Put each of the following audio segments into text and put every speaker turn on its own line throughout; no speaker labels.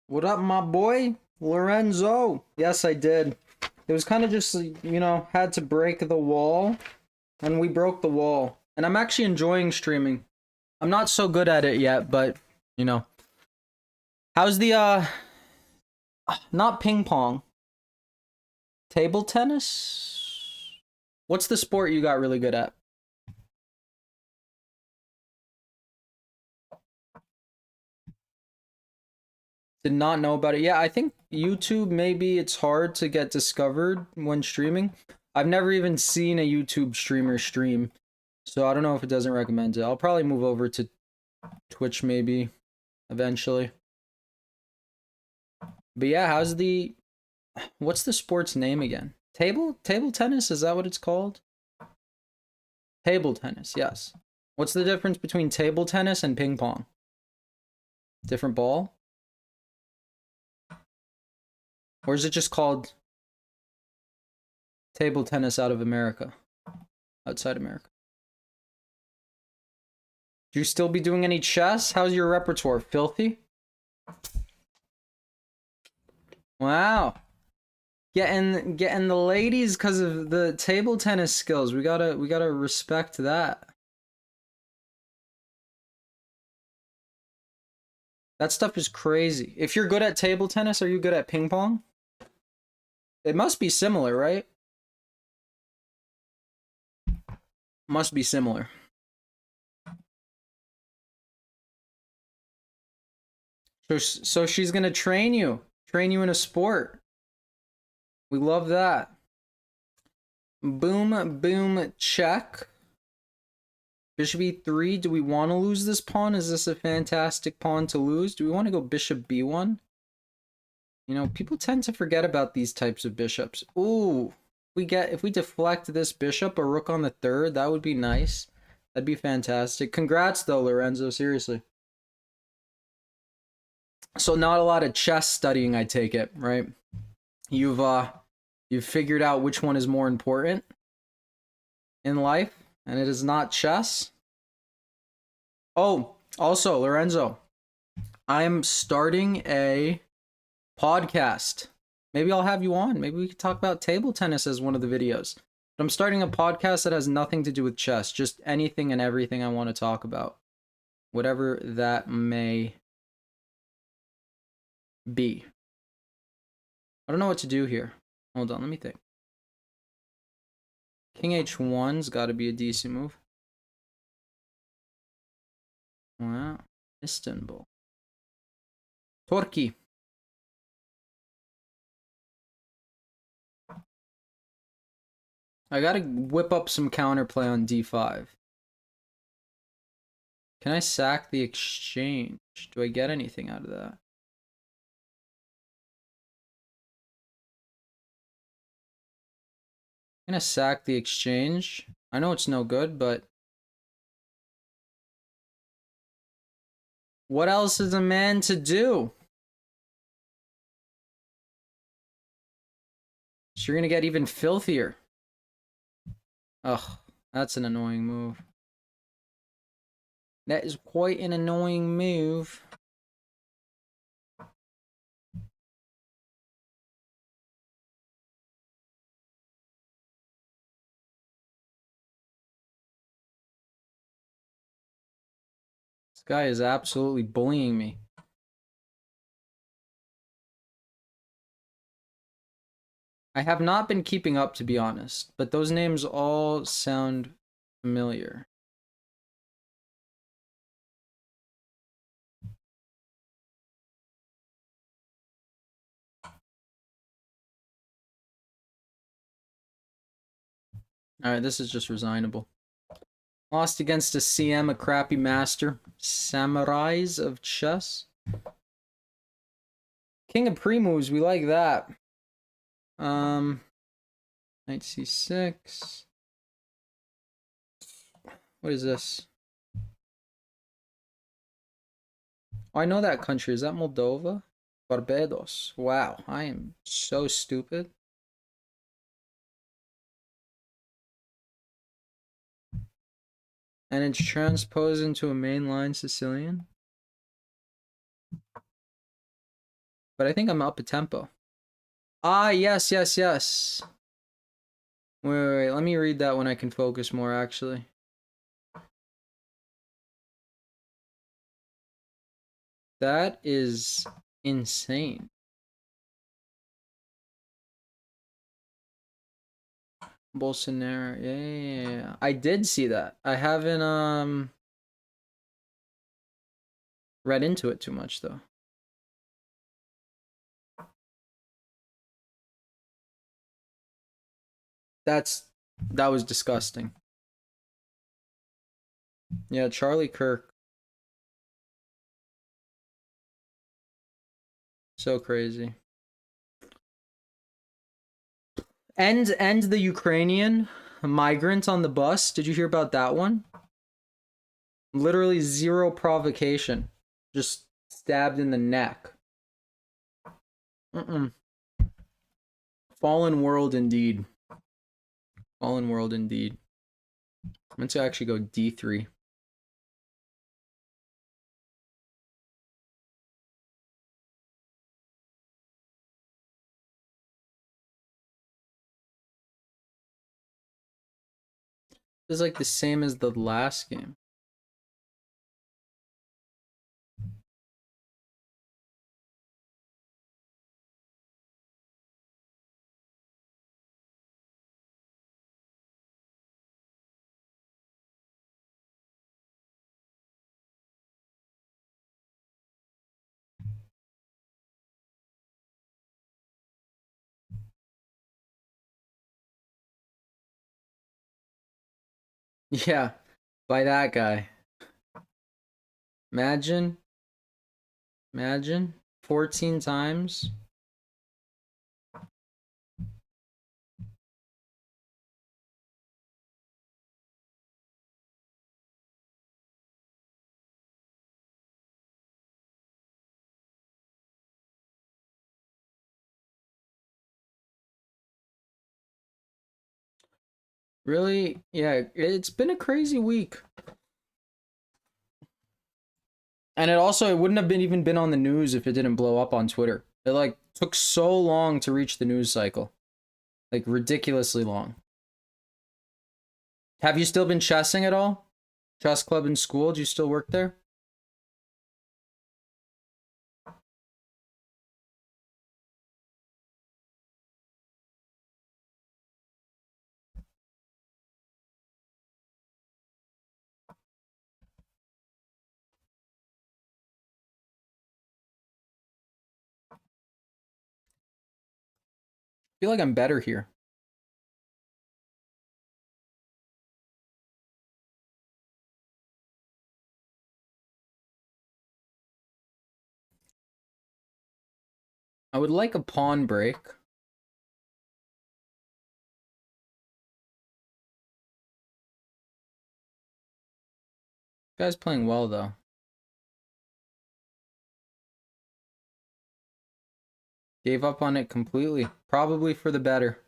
What up, my boy? Lorenzo. Yes, I did. It was kind of just, had to break the wall, and we broke the wall. And I'm actually enjoying streaming. I'm not so good at it yet, but, you know. How's the, not ping pong. Table tennis? What's the sport you got really good at? Did not know about it. Yeah, I think YouTube, maybe it's hard to get discovered when streaming. I've never even seen a YouTube streamer stream, so I don't know if it doesn't recommend it. I'll probably move over to Twitch maybe eventually. But yeah, what's the sport's name again? Table tennis, is that what it's called? Table tennis, yes. What's the difference between table tennis and ping pong? Different ball? Or is it just called table tennis out of America? Outside America. Do you still be doing any chess? How's your repertoire? Filthy? Wow. Getting the ladies because of the table tennis skills. We gotta respect that. That stuff is crazy. If you're good at table tennis, are you good at ping pong? It must be similar, right? Must be similar. So she's gonna train you in a sport. We love that. Boom, boom, check. Bishop e3. Do we want to lose this pawn? Is this a fantastic pawn to lose? Do we want to go bishop b1? You know, people tend to forget about these types of bishops. Ooh, if we deflect this bishop, a rook on the third, that would be nice. That'd be fantastic. Congrats though, Lorenzo, seriously. So not a lot of chess studying, I take it, right? You've figured out which one is more important in life, and it is not chess. Oh, also, Lorenzo, I'm starting a podcast. Maybe I'll have you on. Maybe we could talk about table tennis as one of the videos. But I'm starting a podcast that has nothing to do with chess, just anything and everything I want to talk about. Whatever that may be. I don't know what to do here. Hold on, let me think. King h1's got to be a decent move. Wow. Istanbul. Turkey. I gotta whip up some counterplay on d5. Can I sack the exchange? Do I get anything out of that? I'm gonna sack the exchange. I know it's no good, but what else is a man to do? So you're gonna get even filthier. Ugh, that's an annoying move. That is quite an annoying move. This guy is absolutely bullying me. I have not been keeping up, to be honest, but those names all sound familiar. Alright, this is just resignable. Lost against a CM, a crappy master. Samurais of chess. King of pre-moves, we like that. Knight c6. What is this? Oh, I know that country. Is that Moldova? Barbados. Wow, I am so stupid. And it's transposed into a mainline Sicilian. But I think I'm up a tempo. Ah, yes, yes, yes. Wait, let me read that when I can focus more, actually. That is insane. Bolsonaro, yeah. I did see that. I haven't, read into it too much, though. That was disgusting. Yeah, Charlie Kirk. So crazy. And the Ukrainian migrant on the bus. Did you hear about that one? Literally zero provocation. Just stabbed in the neck. Fallen world indeed. Fallen world indeed. I'm going to actually go D3. This is like the same as the last game. Yeah, by that guy. Imagine 14 times. Really? Yeah, it's been a crazy week. And it wouldn't have even been on the news if it didn't blow up on Twitter. It like took so long to reach the news cycle. Like ridiculously long. Have you still been chessing at all? Chess club in school? Do you still work there? I feel like I'm better here. I would like a pawn break. Guy's playing well though. Gave up on it completely. Probably for the better.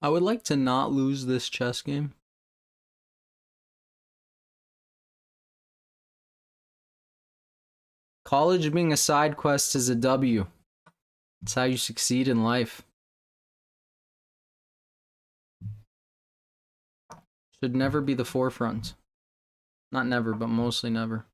I would like to not lose this chess game. College being a side quest is a W. It's how you succeed in life. Should never be the forefront. Not never, but mostly never.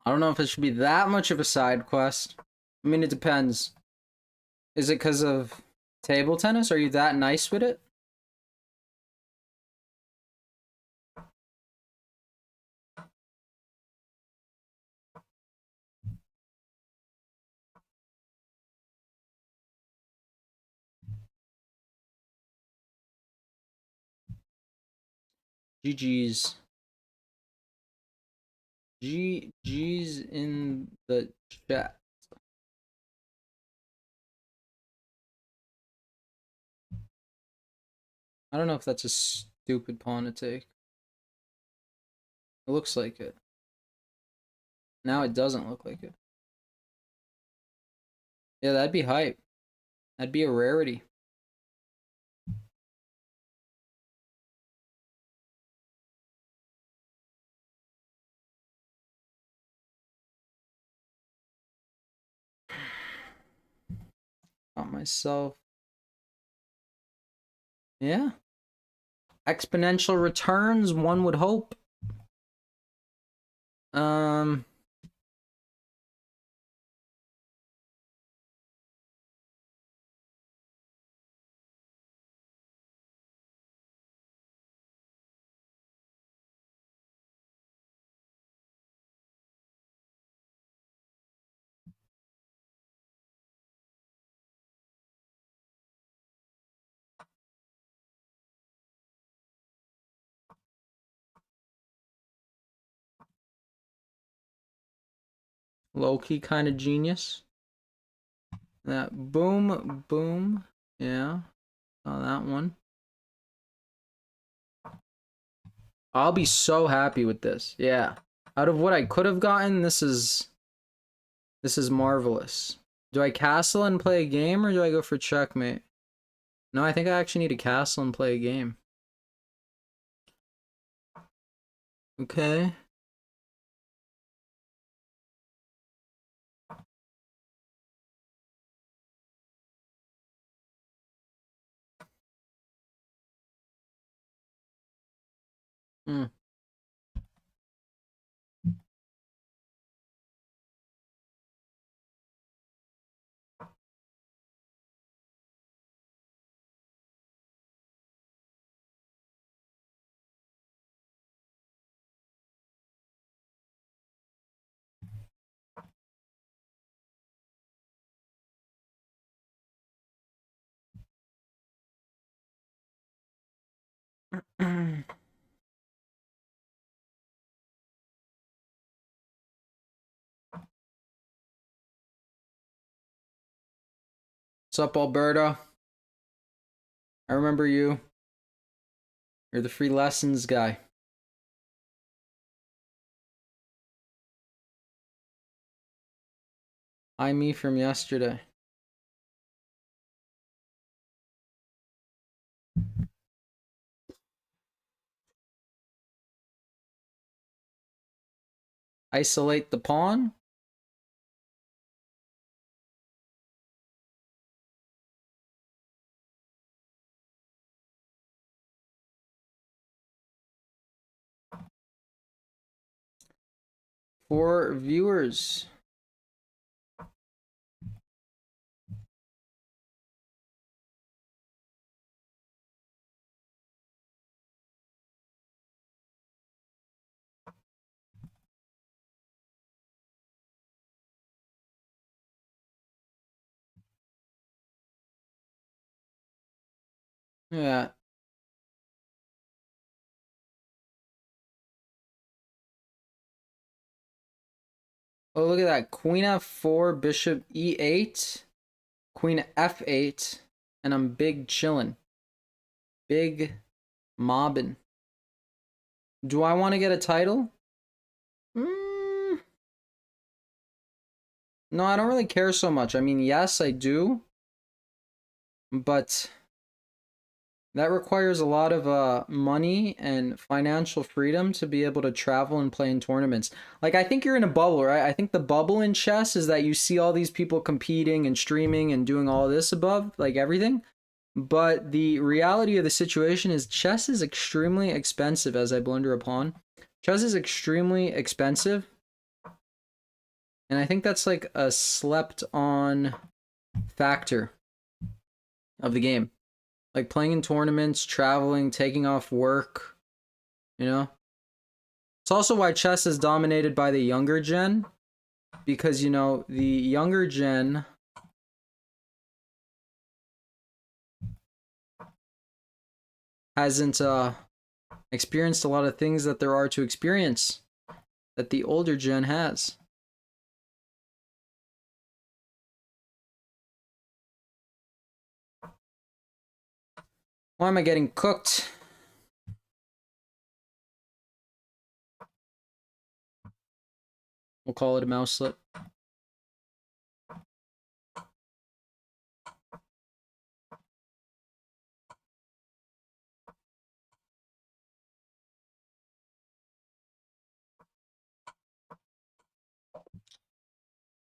I don't know if it should be that much of a side quest. I mean, it depends. Is it because of table tennis? Are you that nice with it? GG's. GG's in the chat. I don't know if that's a stupid pawn to take. It looks like it. Now it doesn't look like it. Yeah, that'd be hype. That'd be a rarity. Not myself. Yeah. Exponential returns, one would hope. Low-key kind of genius. That boom, boom. Yeah. Oh, that one. I'll be so happy with this. Yeah. Out of what I could have gotten, this is marvelous. Do I castle and play a game, or do I go for checkmate? No, I think I actually need to castle and play a game. Okay. Hmm. What's up, Alberto? I remember you. You're the free lessons guy. I me from yesterday. Isolate the pawn. 4 viewers. Yeah. Oh, look at that. Queen f4, bishop e8, queen f8, and I'm big chillin'. Big mobbin'. Do I want to get a title? Mm, no, I don't really care so much. I mean, yes, I do. But that requires a lot of money and financial freedom to be able to travel and play in tournaments. Like, I think you're in a bubble, right? I think the bubble in chess is that you see all these people competing and streaming and doing all this above, like everything. But the reality of the situation is chess is extremely expensive, as I blunder upon. Chess is extremely expensive. And I think that's like a slept on factor of the game. Like playing in tournaments, traveling, taking off work, you know? It's also why chess is dominated by the younger gen, because, you know, the younger gen hasn't experienced a lot of things that there are to experience that the older gen has. Why am I getting cooked? We'll call it a mouse slip.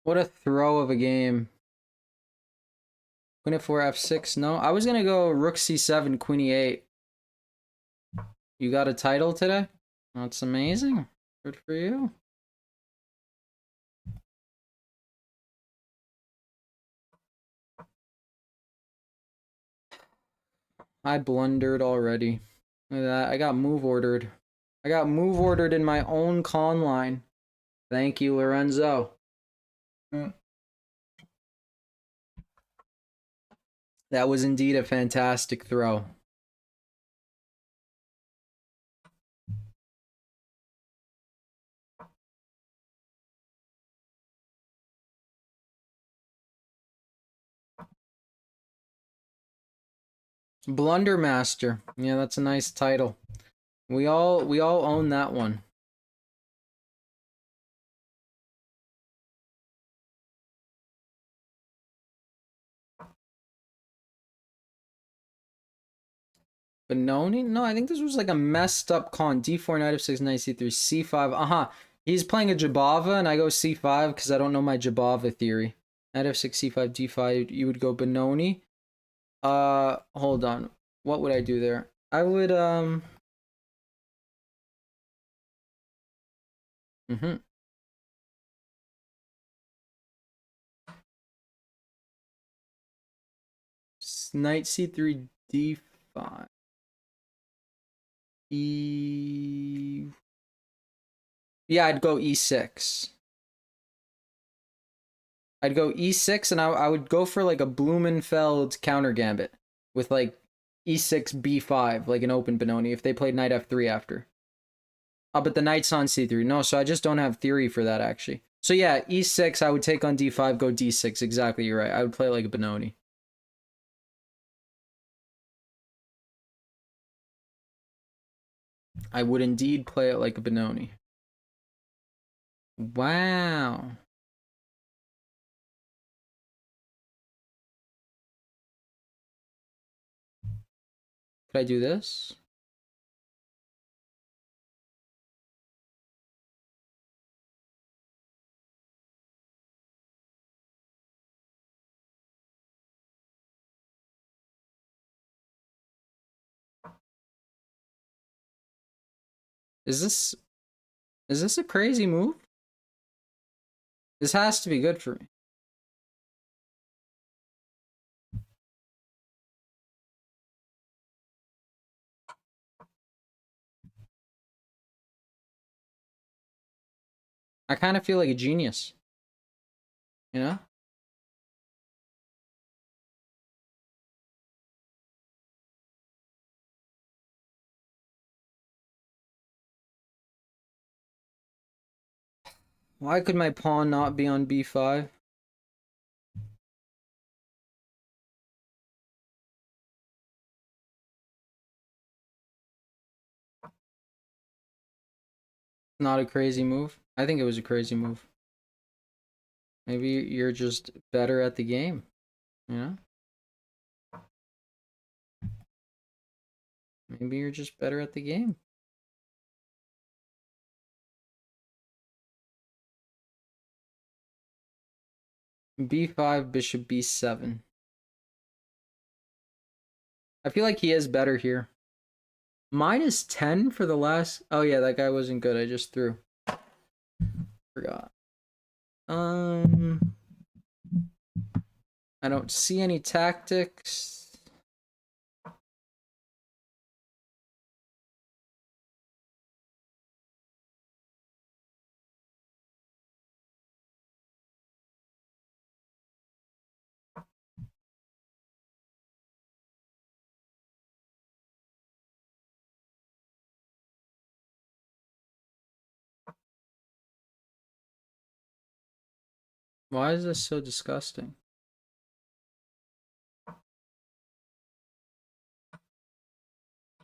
What a throw of a game. Queen f4, f6. No, I was going to go rook c7, queen e8. You got a title today? That's amazing. Good for you. I blundered already. Look at that. I got move ordered. I got move ordered in my own con line. Thank you, Lorenzo. That was indeed a fantastic throw. Blundermaster. Yeah, that's a nice title. We all own that one. Benoni? No, I think this was like a messed up con. D4, knight f6, knight c3, c5. He's playing a Jabava, and I go c5 because I don't know my Jabava theory. Knight f6, c5, d5. You would go Benoni. Hold on. What would I do there? I would, Knight c3, d5. Yeah, I'd go e6. I'd go e6, and I would go for like a Blumenfeld counter gambit with like e6, b5, like an open Benoni if they played knight f3 after. Oh, but the knight's on c3. No, so I just don't have theory for that actually. So yeah, e6, I would take on d5, go d6. Exactly, you're right. I would play like a Benoni. I would indeed play it like a Benoni. Wow. Could I do this? Is this a crazy move? This has to be good for me. I kind of feel like a genius. You know? Why could my pawn not be on b5? Not a crazy move. I think it was a crazy move. Maybe you're just better at the game, you know? Maybe you're just better at the game. b5, bishop b7. I feel like he is better here. -10 for the last... Oh yeah, that guy wasn't good. I just threw. Forgot. I don't see any tactics. Why is this so disgusting?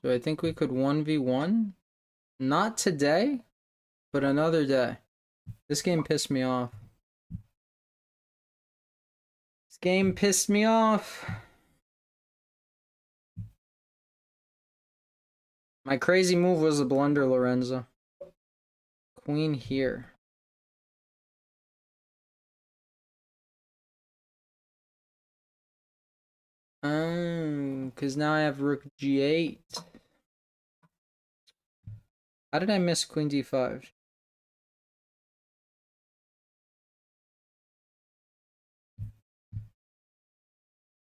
So I think we could 1v1. Not today, but another day. This game pissed me off. This game pissed me off. My crazy move was a blunder, Lorenzo. Queen here. Because now I have rook g8. How did I miss queen d5?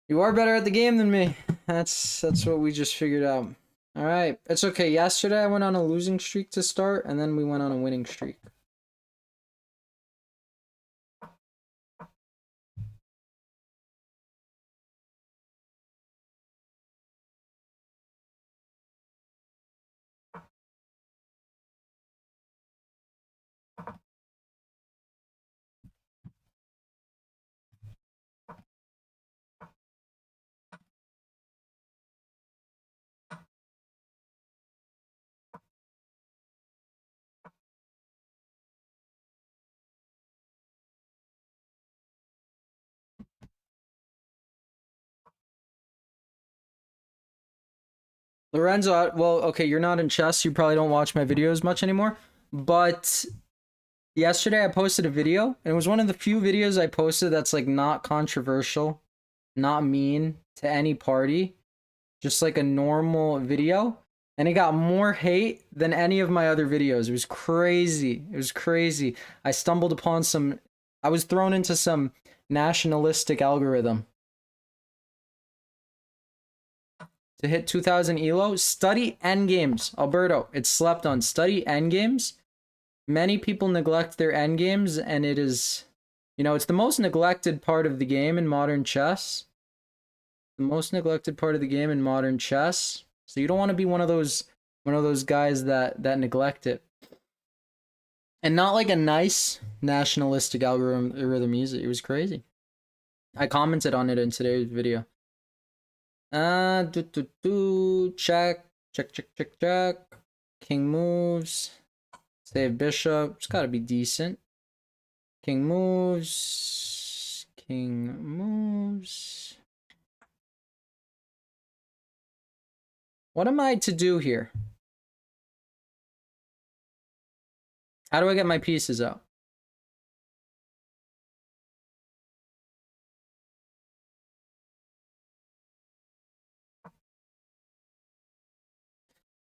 You are better at the game than me. That's what we just figured out. All right, it's okay. Yesterday I went on a losing streak to start, and then we went on a winning streak. Lorenzo, well, okay, you're not in chess. You probably don't watch my videos much anymore. But yesterday I posted a video, and it was one of the few videos I posted that's like not controversial, not mean to any party, just like a normal video. And it got more hate than any of my other videos. It was crazy. It was crazy. I stumbled upon some, I was thrown into some nationalistic algorithm. To hit 2000 elo, study endgames. Alberto, it's slept on. Study endgames. Many people neglect their endgames, and it is, you know, it's the most neglected part of the game in modern chess. The most neglected part of the game in modern chess. So you don't want to be one of those guys that neglect it. And not like a nice nationalistic algorithm music. It was crazy. I commented on it in today's video. Check. King moves. Save bishop. It's gotta be decent. King moves. King moves. What am I to do here? How do I get my pieces out?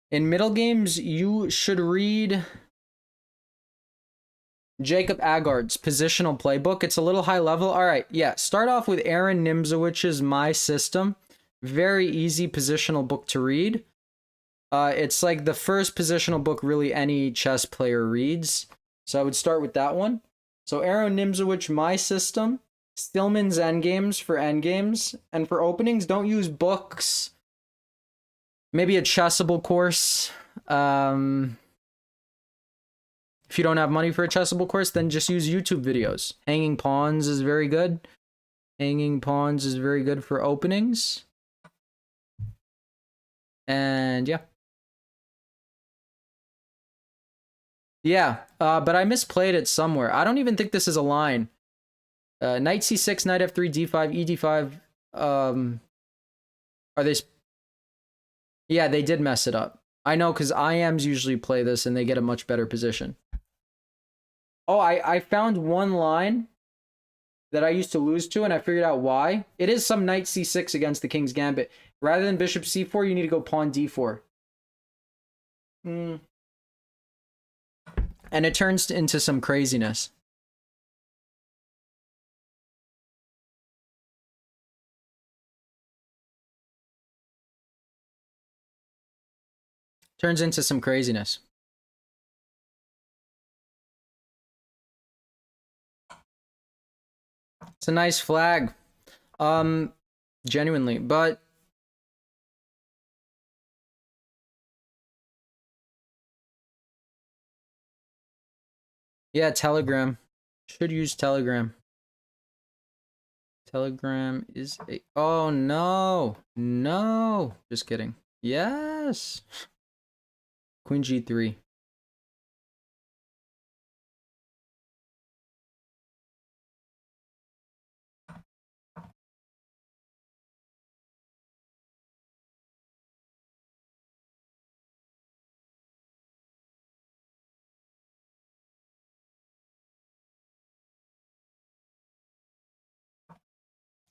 In middle games, you should read Jacob Agard's positional playbook. It's a little high level. All right, yeah. Start off with Aaron Nimzowicz's My System. Very easy positional book to read. It's like the first positional book really any chess player reads. So I would start with that one. So Aaron Nimzowicz, My System. Stillman's Endgames for endgames. And for openings, don't use books. Maybe a Chessable course. If you don't have money for a Chessable course, then just use YouTube videos. Hanging Pawns is very good. Hanging Pawns is very good for openings. And yeah. Yeah, but I misplayed it somewhere. I don't even think this is a line. Knight c6, knight f3, d5, ed5. Are they... Yeah, they did mess it up. I know, because IMs usually play this and they get a much better position. Oh, I found one line that I used to lose to, and I figured out why. It is some knight c6 against the king's gambit. Rather than bishop c4, you need to go pawn d4. And it turns into some craziness. Turns into some craziness. It's a nice flag. Genuinely, but yeah, Telegram. Should use Telegram. Telegram is a... Oh, no. No. Just kidding. Yes. Queen g3.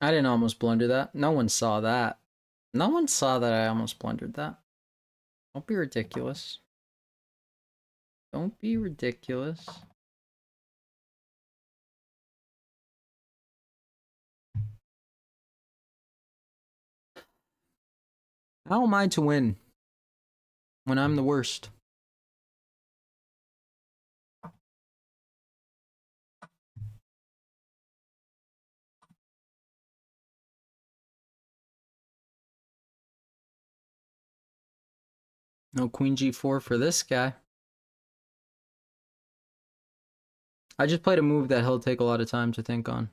I didn't almost blunder that. No one saw that. No one saw that I almost blundered that. Don't be ridiculous. Don't be ridiculous. How am I to win when I'm the worst? No queen g4 for this guy. I just played a move that he'll take a lot of time to think on.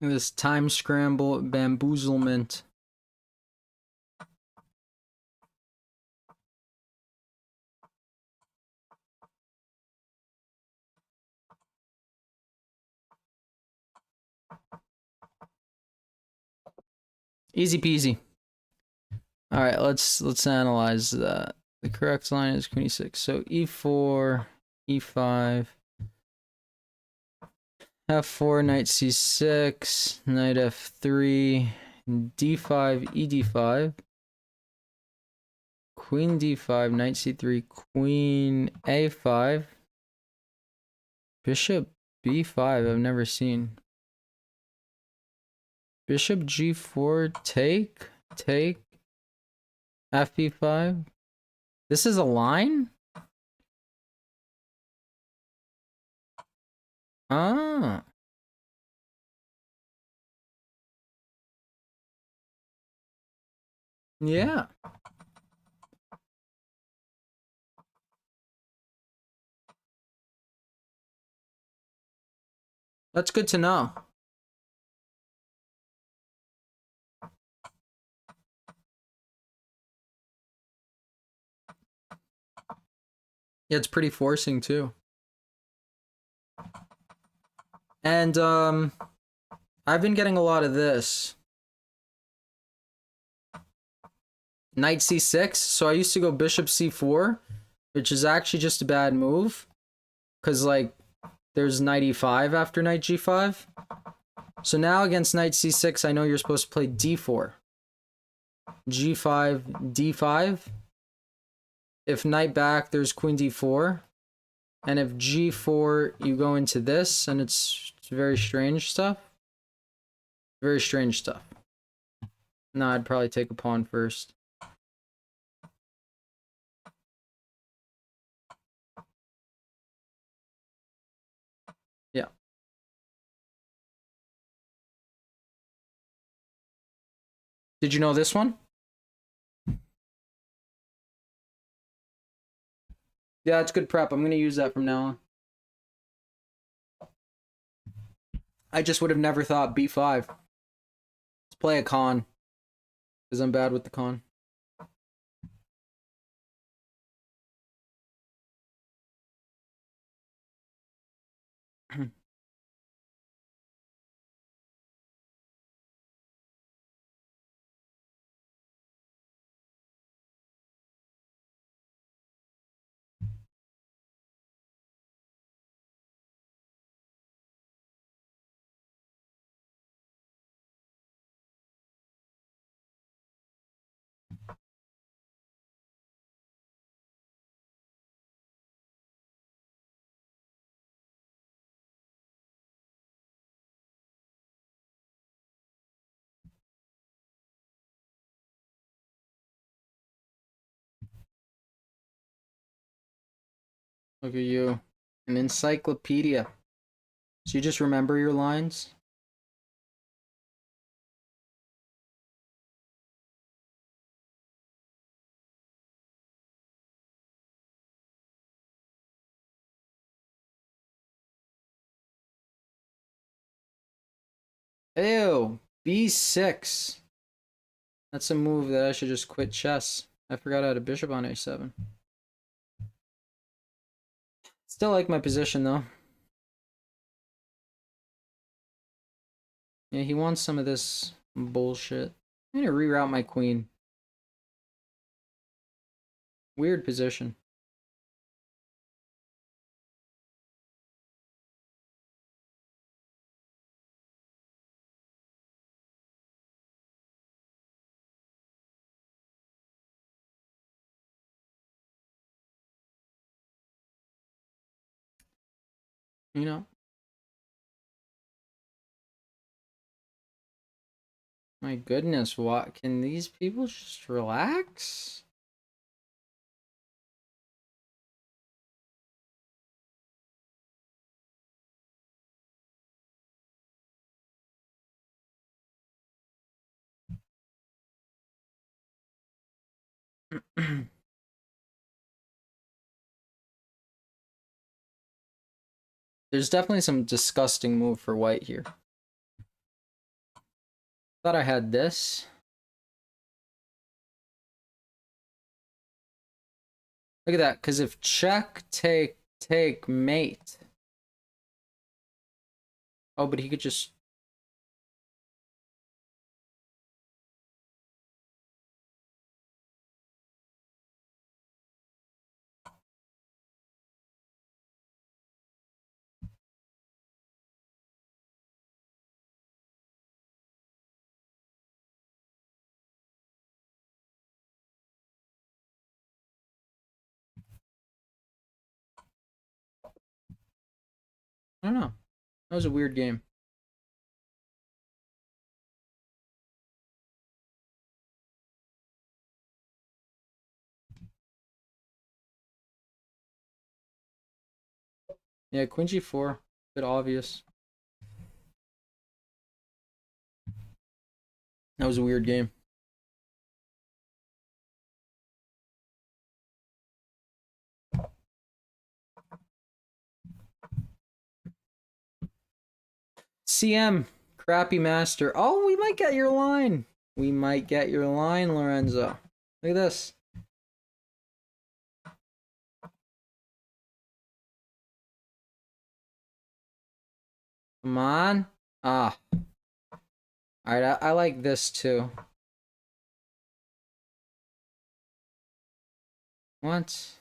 This time scramble bamboozlement. Easy peasy. All right, let's analyze that. The correct line is queen e6. So e4, e5, f4, knight c6, knight f3, d5, ed5, queen d5, knight c3, queen a5, bishop b5. I've never seen. Bishop g4, take, fb5. This is a line? Ah. Yeah. That's good to know. Yeah, it's pretty forcing too. And I've been getting a lot of this. Knight c6. So I used to go bishop c4, which is actually just a bad move. Because, like, there's knight e5 after knight g5. So now against knight c6, I know you're supposed to play d4. g5, d5. If knight back, there's queen d4. And if g4, you go into this, and it's very strange stuff. Very strange stuff. No, I'd probably take a pawn first. Yeah. Did you know this one? Yeah, it's good prep. I'm going to use that from now on. I just would have never thought b5. Let's play a con. Because I'm bad with the con. Look at you. An encyclopedia. So you just remember your lines? Ew. b6. That's a move that I should just quit chess. I forgot I had a bishop on a7. Still like my position though. Yeah, he wants some of this bullshit. I'm gonna reroute my queen. Weird position. You know? My goodness, what? Can these people just relax? There's definitely some disgusting move for white here. Thought I had this. Look at that, because if check, take, mate. Oh, but he could just... I don't know. That was a weird game. Yeah, queen g4. Bit obvious. That was a weird game. CM, crappy master. Oh, we might get your line. We might get your line, Lorenzo. Look at this. Come on. Ah. Alright, I like this too. What?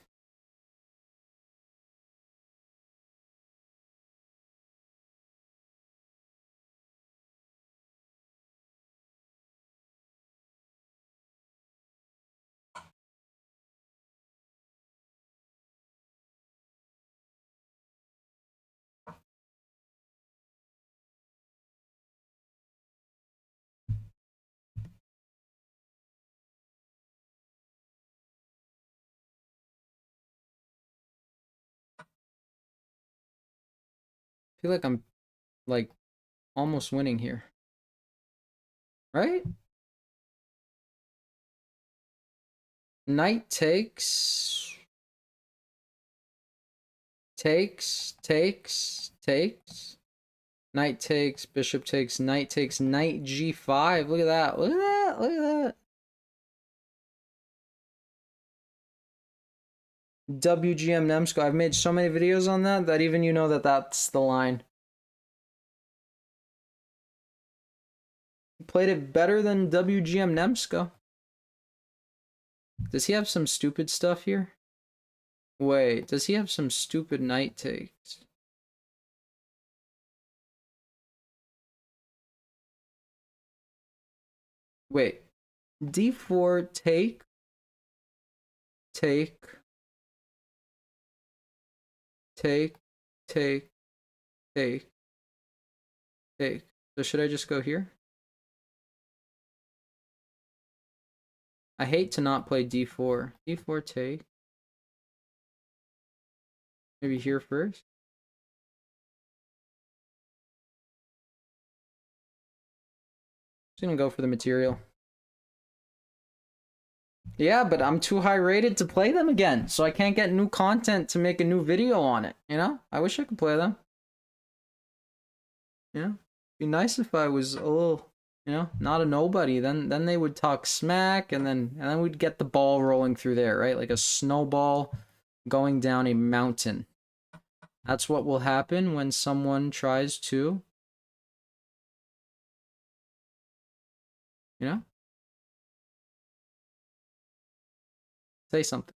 I feel like I'm like almost winning here. Right? Knight takes. Takes. Knight takes, bishop takes, knight takes, knight g5. Look at that. Look at that. Look at that. WGM Nemsko. I've made so many videos on that that even you know that that's the line. Played it better than WGM Nemsko. Does he have some stupid stuff here? Wait, does he have some stupid knight takes? Wait, d4 take, take, take, take, take, take. So should I just go here? I hate to not play d4. d4 take. Maybe here first. Just gonna go for the material. Yeah, but I'm too high rated to play them again, so I can't get new content to make a new video on it, you know? I wish I could play them. Yeah. Be nice if I was a little, you know, not a nobody. Then they would talk smack and then we'd get the ball rolling through there, right? Like a snowball going down a mountain. That's what will happen when someone tries to, you know, say something.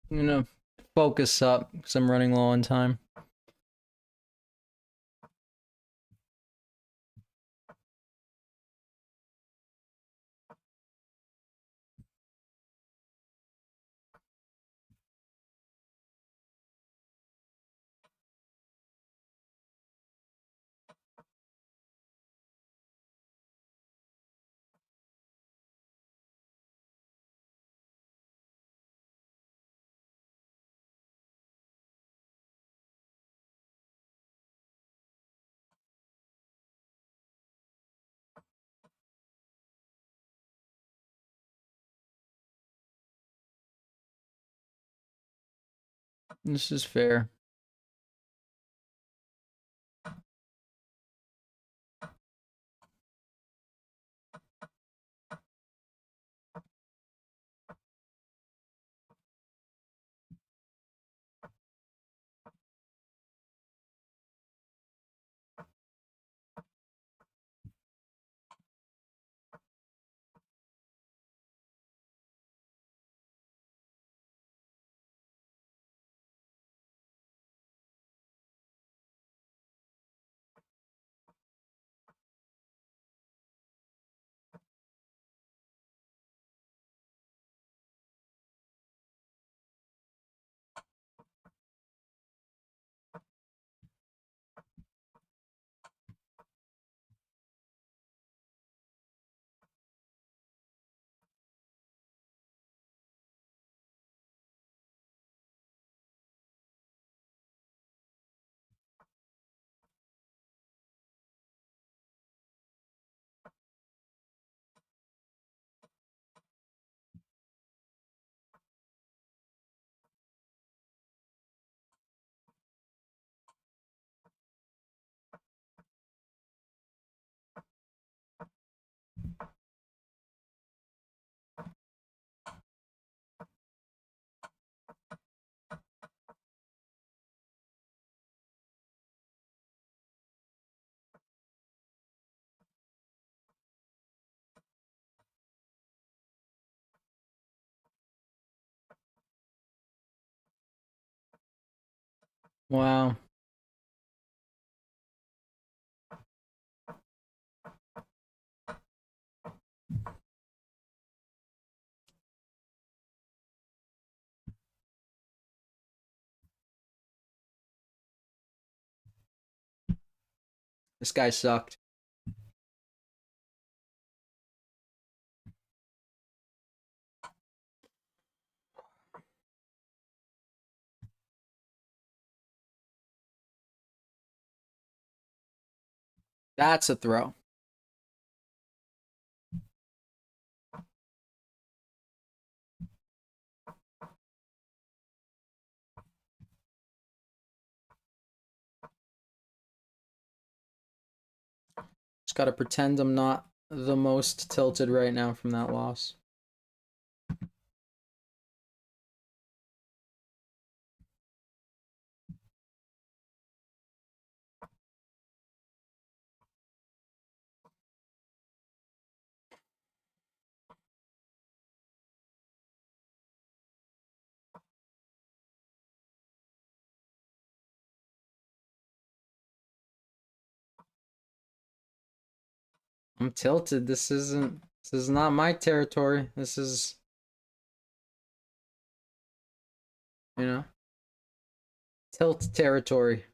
I'm gonna focus up because I'm running low on time. This is fair. Wow. This guy sucked. That's a throw. Just gotta pretend I'm not the most tilted right now from that loss. I'm tilted. This is not my territory. This is, you know, tilt territory.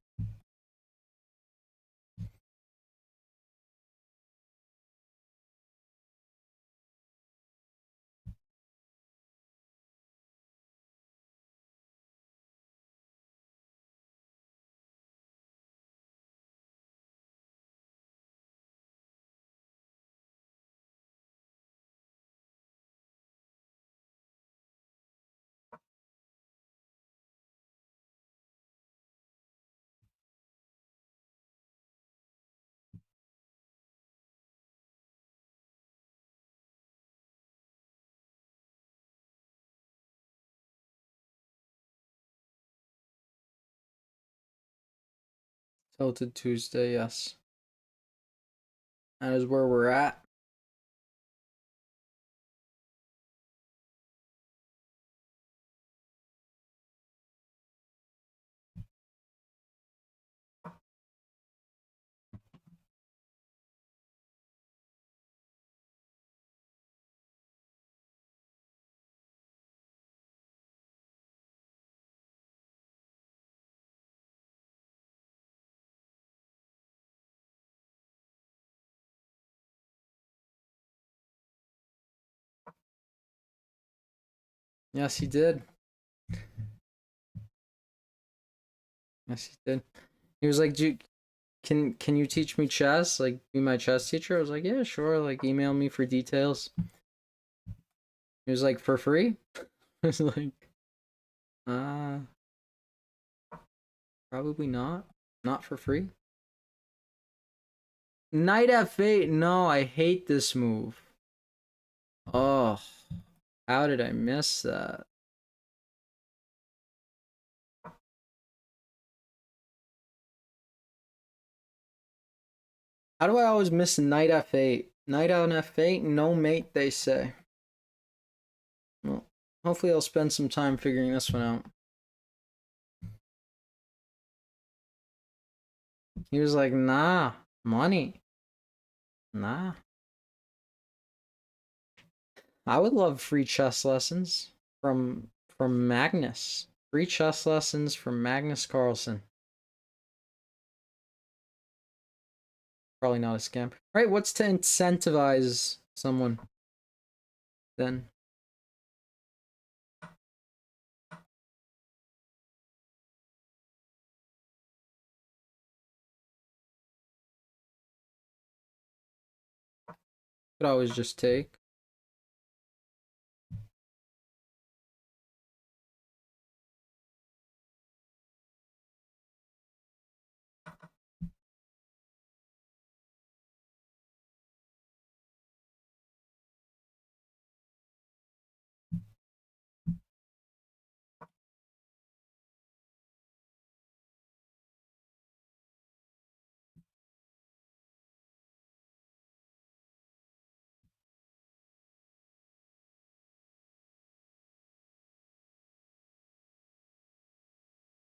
Tilted Tuesday, yes. That is where we're at. Yes, he did. Yes, he did. He was like, can you teach me chess? Like, be my chess teacher? I was like, yeah, sure. Like, email me for details. He was like, for free? I was like, uh, probably not. Not for free. Knight f8. No, I hate this move. Oh, how did I miss that? How do I always miss knight f8? Knight on f8, no mate, they say. Well, hopefully I'll spend some time figuring this one out. He was like, nah, money. Nah. I would love free chess lessons from Magnus. Free chess lessons from Magnus Carlsen. Probably not a scam. Right, what's to incentivize someone then? Could always just take.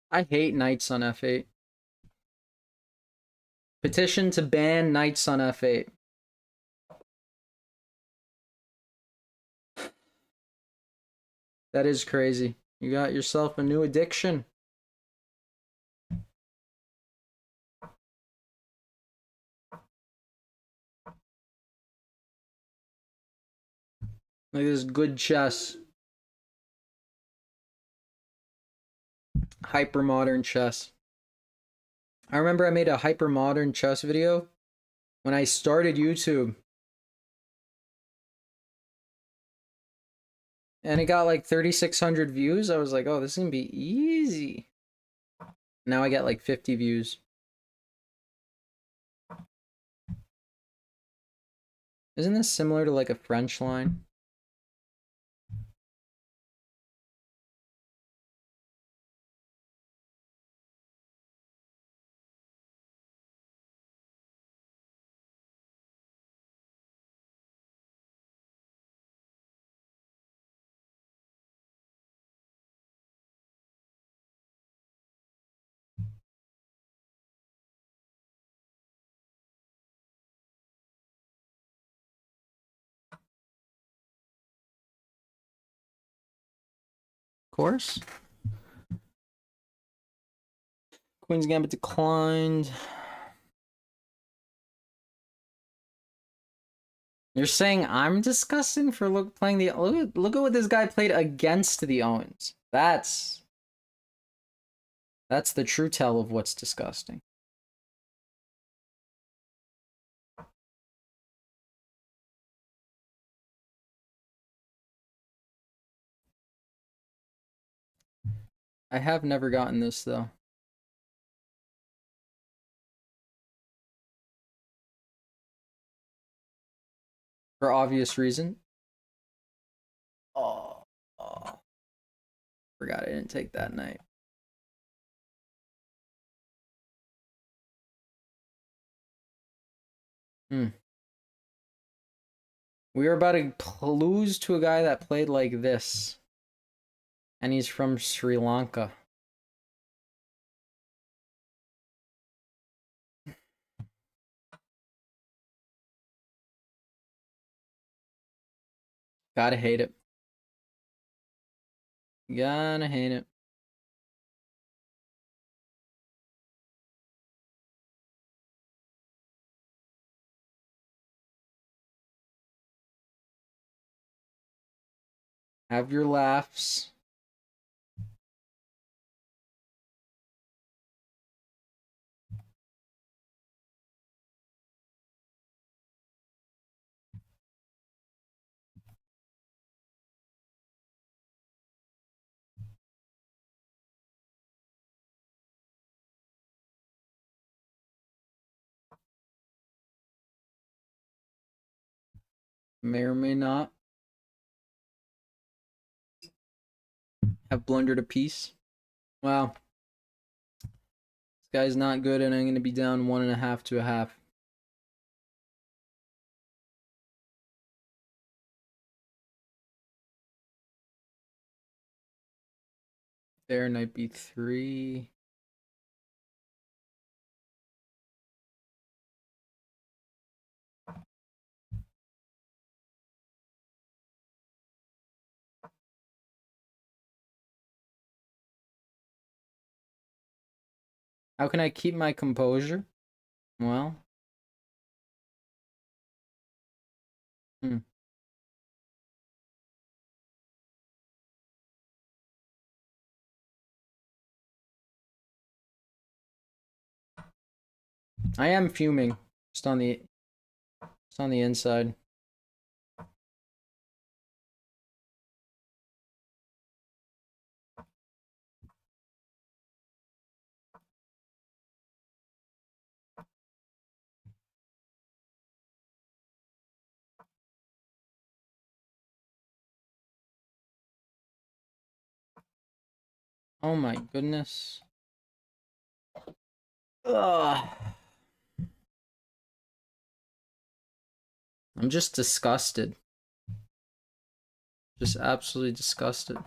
I hate knights on f8. Petition to ban knights on f8. That is crazy. You got yourself a new addiction. Look at this good chess. Hyper modern chess. I remember I made a hyper modern chess video when I started YouTube. And it got like 3,600 views. I was like, oh, this is gonna be easy. Now I get like 50 views. Isn't this similar to like a French line? Of course. Queen's Gambit declined. You're saying I'm disgusting for playing the look at what this guy played against the Owens. That's the true tell of what's disgusting. I have never gotten this though. For obvious reason. Oh. Forgot I didn't take that knight. We were about to lose to a guy that played like this. And he's from Sri Lanka. Gotta hate it. Gotta hate it. Have your laughs. May or may not have blundered a piece. Wow. This guy's not good, and I'm going to be down 1.5 to a half. There, knight b3. How can I keep my composure? Well. I am fuming. Just on the inside. Oh my goodness. Ugh. I'm just disgusted. Just absolutely disgusted.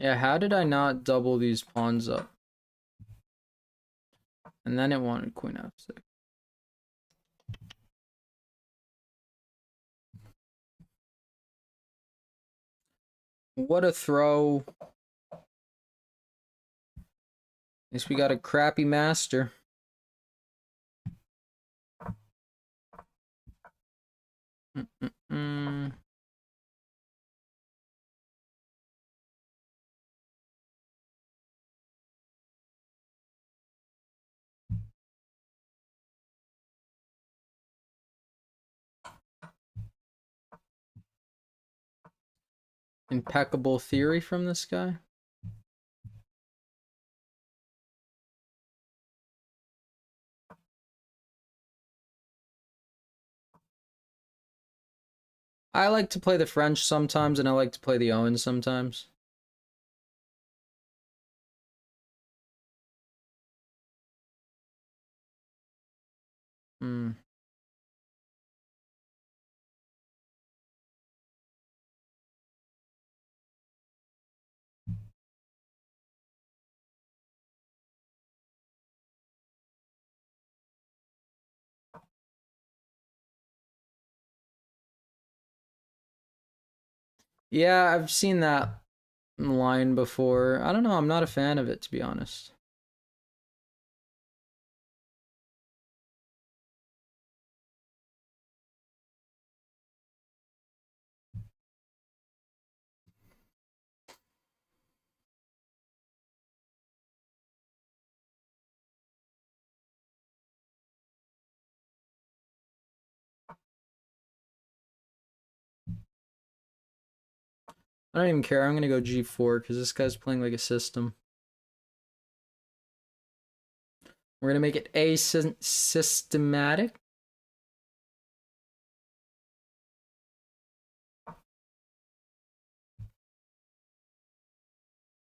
Yeah, how did I not double these pawns up? And then it wanted queen f6. What a throw. At least we got a crappy master. Impeccable theory from this guy. I like to play the French sometimes, and I like to play the Owen sometimes. Hmm. Yeah, I've seen that line before. I don't know, I'm not a fan of it, to be honest. I don't even care. I'm gonna go g4 because this guy's playing like a system. We're gonna make it systematic.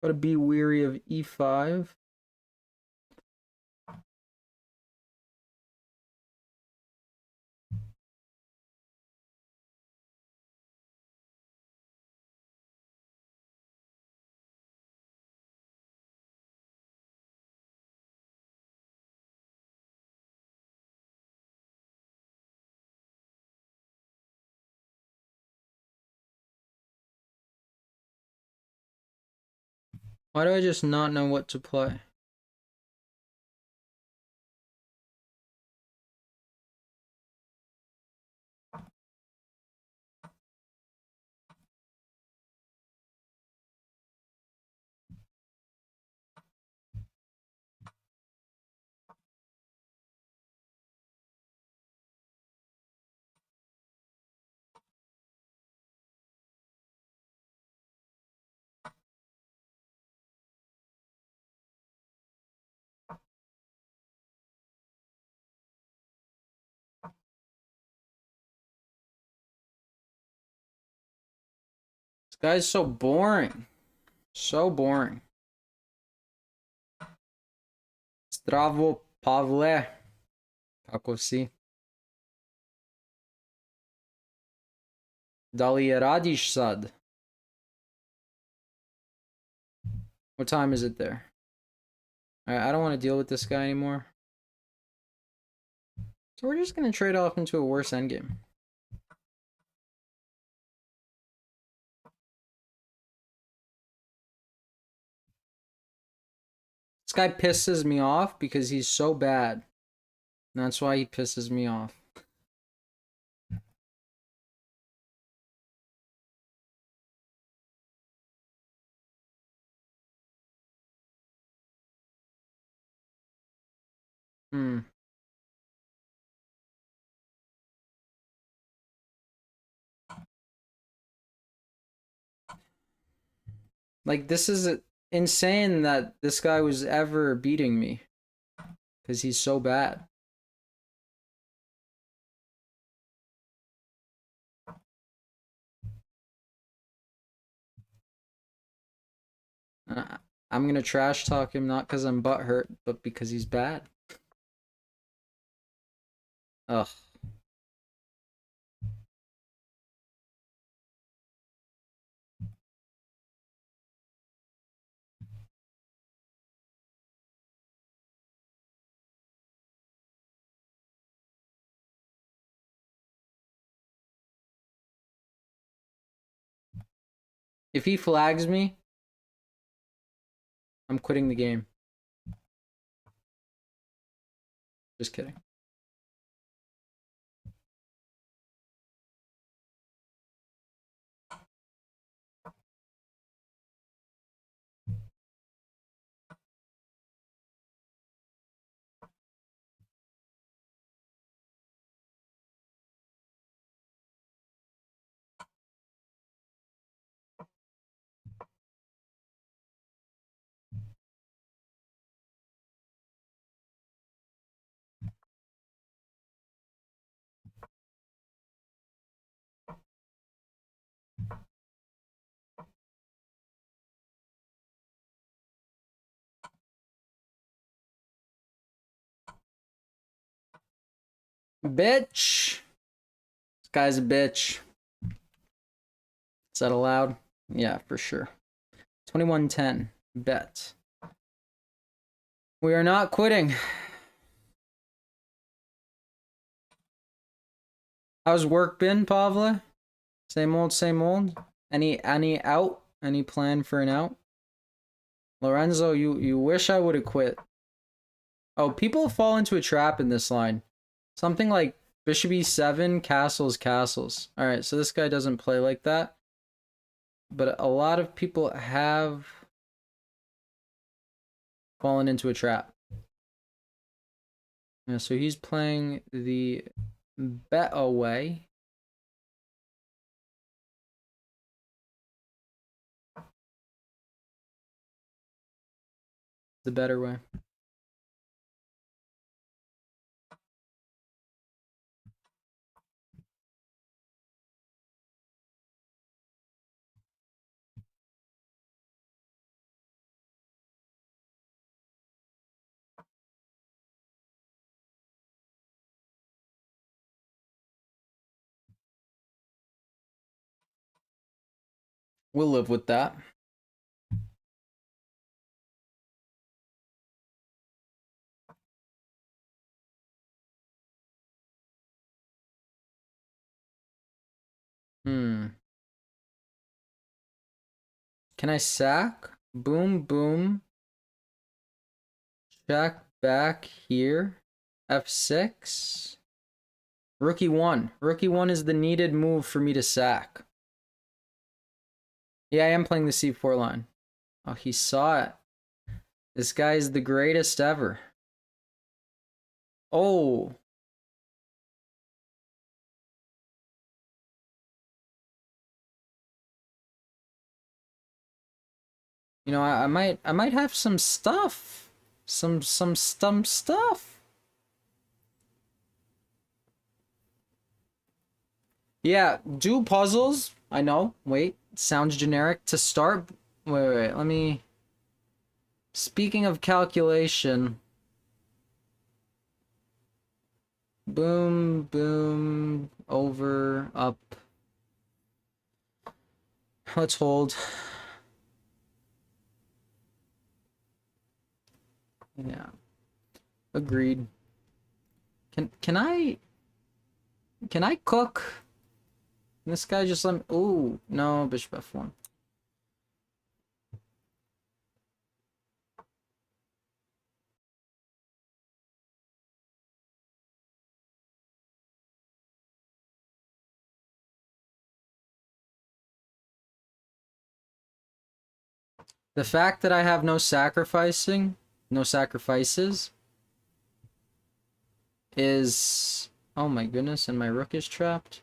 Gotta be weary of e5. Why do I just not know what to play? This guy's so boring. So boring. Zdravo, Pavle. Kako si? Da li je radiš sad? What time is it there? Alright, I don't want to deal with this guy anymore. So we're just gonna trade off into a worse endgame. This guy pisses me off because he's so bad. And that's why he pisses me off. Hmm. Like, this is insane that this guy was ever beating me. Because he's so bad. I'm gonna trash talk him not because I'm butthurt, but because he's bad. Ugh. If he flags me, I'm quitting the game. Just kidding. Bitch! This guy's a bitch. Is that allowed? Yeah, for sure. 2110. Bet. We are not quitting. How's work been, Pavle? Same old, same old? Any out? Any plan for an out? Lorenzo, you wish I would have quit. Oh, people fall into a trap in this line. Something like Bishop E7, castles, castles. Alright, so this guy doesn't play like that. But a lot of people have fallen into a trap. Yeah, so he's playing the bet away. The better way. We'll live with that. Can I sack? Boom, boom. Check back here. F6. Rookie 1. Rookie 1 is the needed move for me to sack. Yeah, I am playing the C4 line. Oh, he saw it. This guy is the greatest ever. Oh. You know, I might have some stuff. Some stuff. Yeah, do puzzles. I know. Wait, sounds generic to start. Wait, let me. Speaking of calculation. Boom, boom, over, up. Let's hold. Yeah. Agreed. Can I cook? This guy just let me. Ooh, no, bishop f1. The fact that I have no sacrifices is, oh my goodness, and my rook is trapped.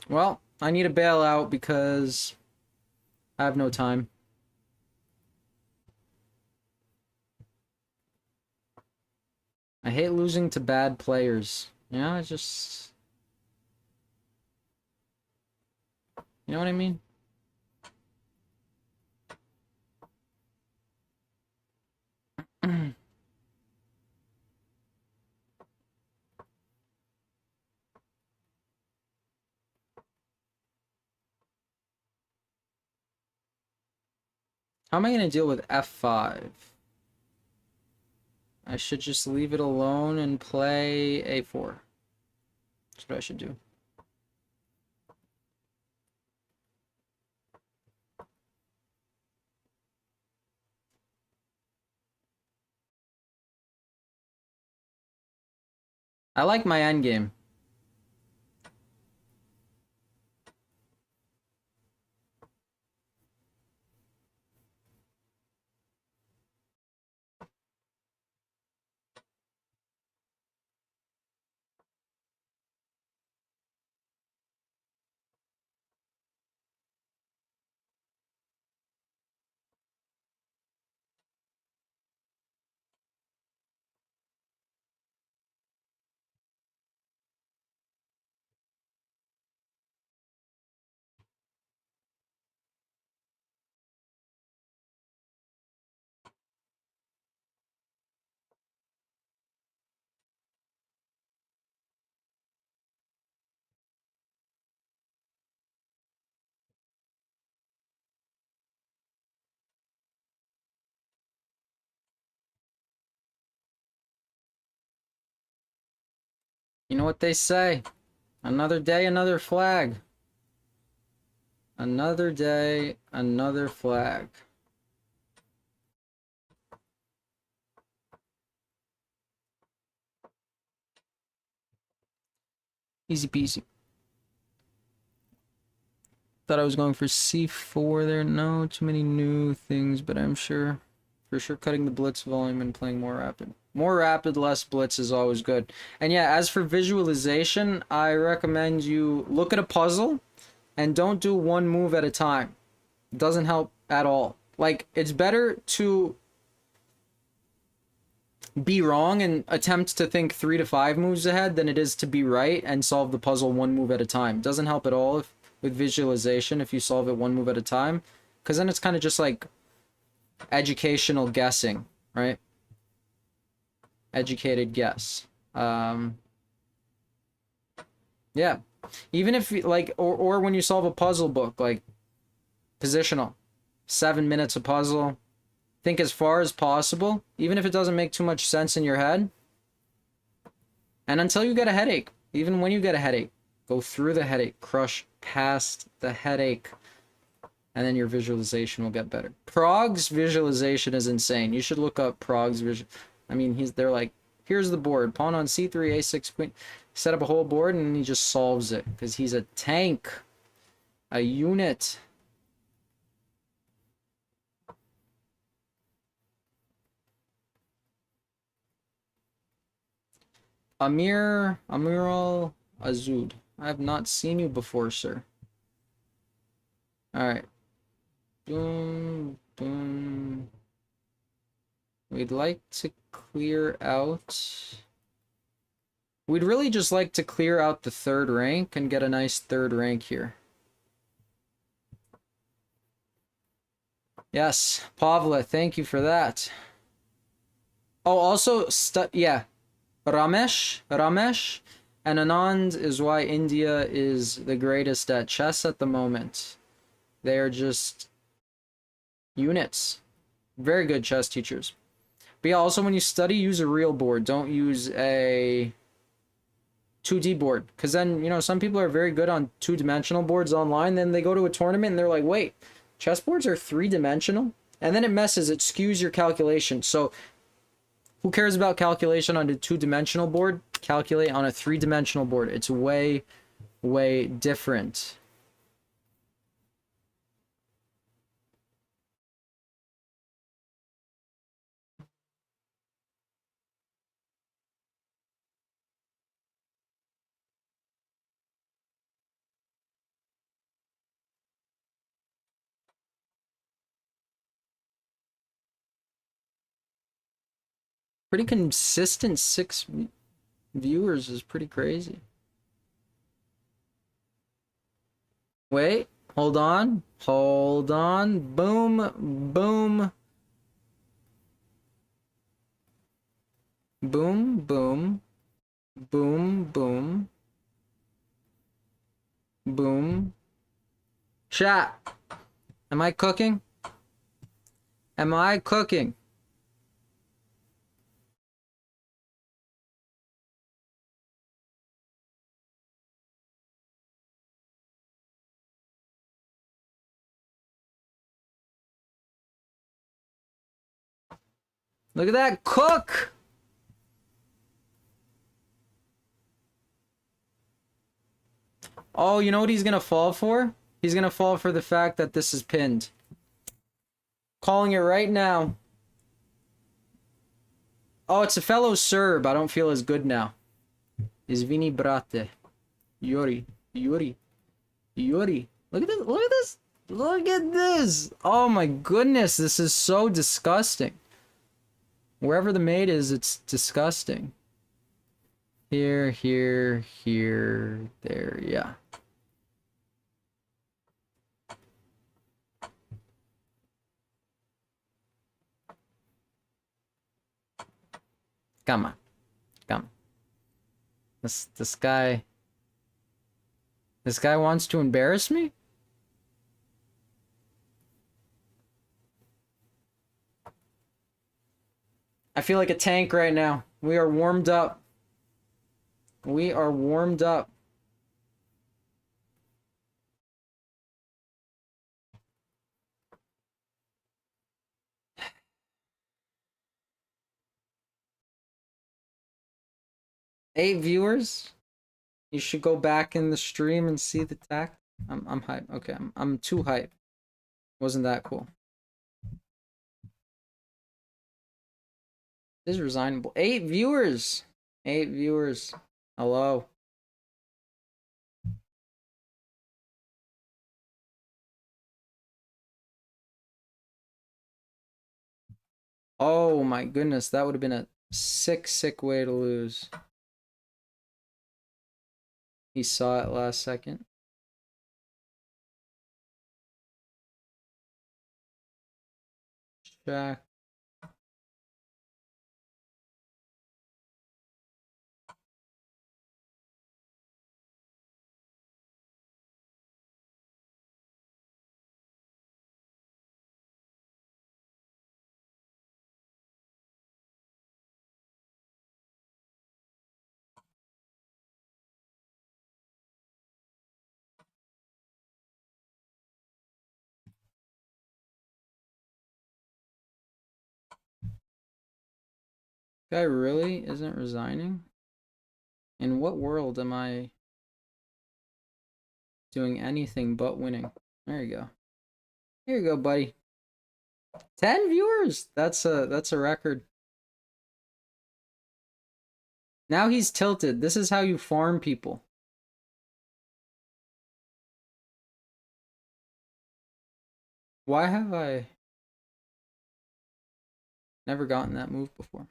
Well, I need a bailout because I have no time. I hate losing to bad players. Yeah, it's just... You know what I mean? How am I gonna deal with f5? I should just leave it alone and play a4. That's what I should do. I like my endgame. You know what they say? Another day, another flag. Another day, another flag. Easy peasy. Thought I was going for c4 there. No, too many new things, but I'm sure, for sure, cutting the blitz volume and playing more rapid. More rapid, less blitz is always good. And yeah, as for visualization, I recommend you look at a puzzle and don't do one move at a time. It doesn't help at all. Like, it's better to be wrong and attempt to think 3 to 5 moves ahead than it is to be right and solve the puzzle one move at a time. It doesn't help at all with visualization if you solve it one move at a time, because then it's kind of just like educational guessing, right? Educated guess. Yeah. Even if, like, or when you solve a puzzle book, like, positional. 7 minutes a puzzle. Think as far as possible, even if it doesn't make too much sense in your head. And until you get a headache, even when you get a headache, go through the headache, crush past the headache, and then your visualization will get better. Prog's visualization is insane. You should look up Prog's vision. I mean, they're like, here's the board, pawn on c3, a6, queen. Set up a whole board, and he just solves it, because he's a tank, a unit. Amiral Azud. I have not seen you before, sir. Alright. Boom, boom. We'd like to clear out... We'd really just like to clear out the 3rd rank and get a nice 3rd rank here. Yes, Pavla, thank you for that. Oh, also, yeah. Ramesh, and Anand is why India is the greatest at chess at the moment. They are just units. Very good chess teachers. But yeah, also when you study, use a real board. Don't use a 2D board. Because then, you know, some people are very good on 2-dimensional boards online. Then they go to a tournament and they're like, wait, chessboards are 3-dimensional? And then it messes, it skews your calculation. So who cares about calculation on a 2-dimensional board? Calculate on a 3-dimensional board. It's way, way different. Pretty consistent 6 viewers is pretty crazy. Wait, hold on. Hold on. Boom, boom. Boom, boom. Boom, boom. Boom. Chat. Am I cooking? Am I cooking? Look at that cook! Oh, you know what he's gonna fall for? He's gonna fall for the fact that this is pinned. Calling it right now. Oh, it's a fellow Serb. I don't feel as good now. Izvini brate. Yuri. Yuri. Yuri. Look at this. Look at this. Look at this. Oh my goodness. This is so disgusting. Wherever the mate is, it's disgusting. Here, here, here, there. Yeah. Come on. Come on. This guy. This guy wants to embarrass me? I feel like a tank right now. We are warmed up. We are warmed up. Eight viewers? You should go back in the stream and see the tag. I'm hyped. Okay, I'm too hyped. Wasn't that cool? This is resignable. 8 viewers. 8 viewers. Hello. Oh my goodness, that would have been a sick way to lose. He saw it last second. Jack. Guy really isn't resigning? In what world am I doing anything but winning? There you go. Here you go, buddy. 10 viewers. That's a record. Now he's tilted. This is how you farm people. Why have I never gotten that move before?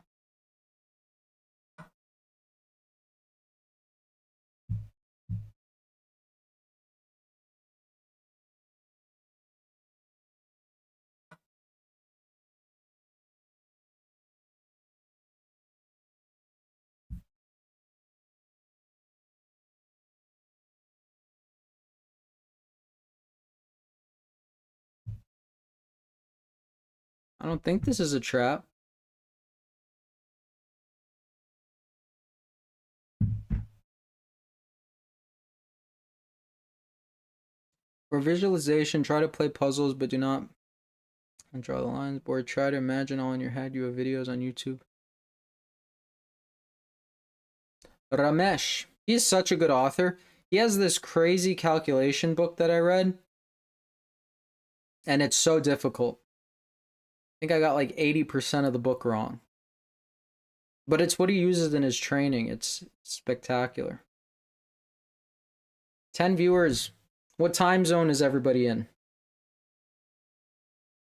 I don't think this is a trap. For visualization, try to play puzzles, but do not draw the lines. Or try to imagine all in your head. You have videos on YouTube. Ramesh. He's such a good author. He has this crazy calculation book that I read. And it's so difficult. I think I got like 80% of the book wrong. But it's what he uses in his training. It's spectacular. 10 viewers. What time zone is everybody in?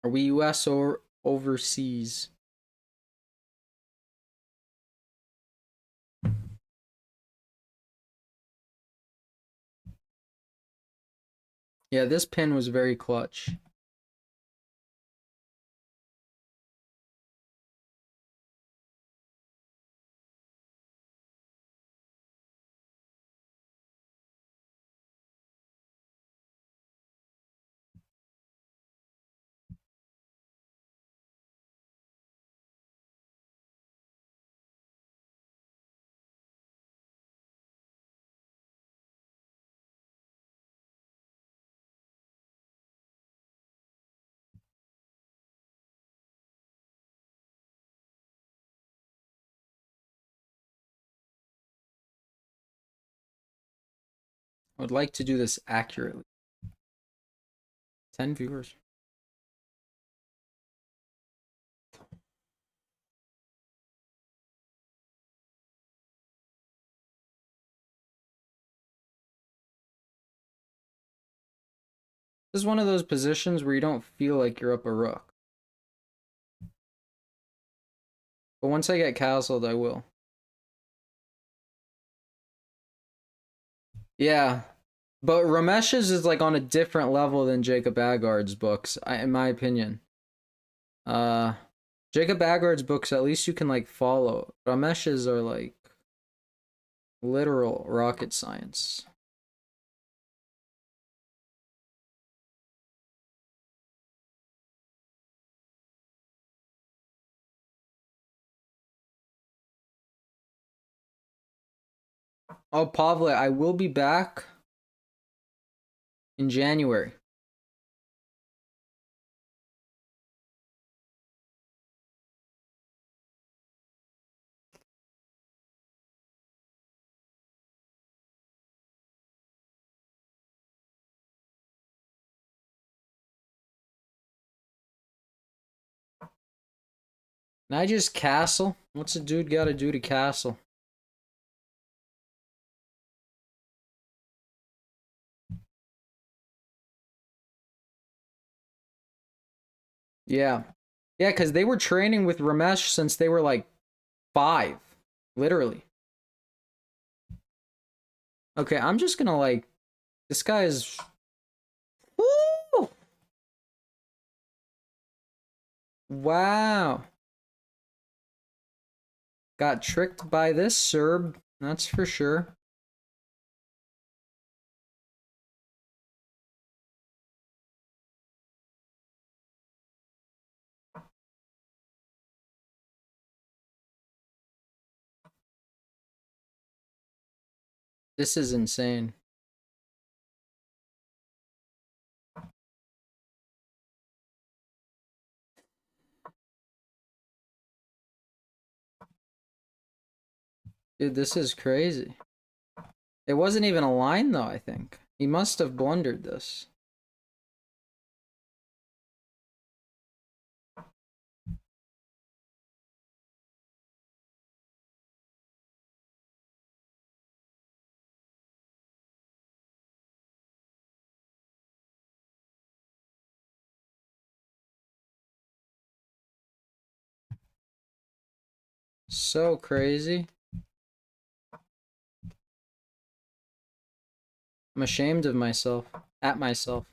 Are we US or overseas? Yeah, this pin was very clutch. I would like to do this accurately. 10 viewers. This is one of those positions where you don't feel like you're up a rook. But once I get castled, I will. Yeah. But Ramesh's is like on a different level than Jacob Agard's books, in my opinion. Uh, Jacob Agard's books, at least you can like follow. Ramesh's are like literal rocket science. Oh, Pavle, I will be back in January. Can I just castle? What's a dude gotta do to castle? Yeah. Yeah, because they were training with Ramesh since they were like 5. Literally. Okay, I'm just gonna like... This guy is... Woo! Wow. Got tricked by this Serb, that's for sure. This is insane. Dude, this is crazy. It wasn't even a line though, I think. He must have blundered this. So crazy. I'm ashamed of myself. At myself.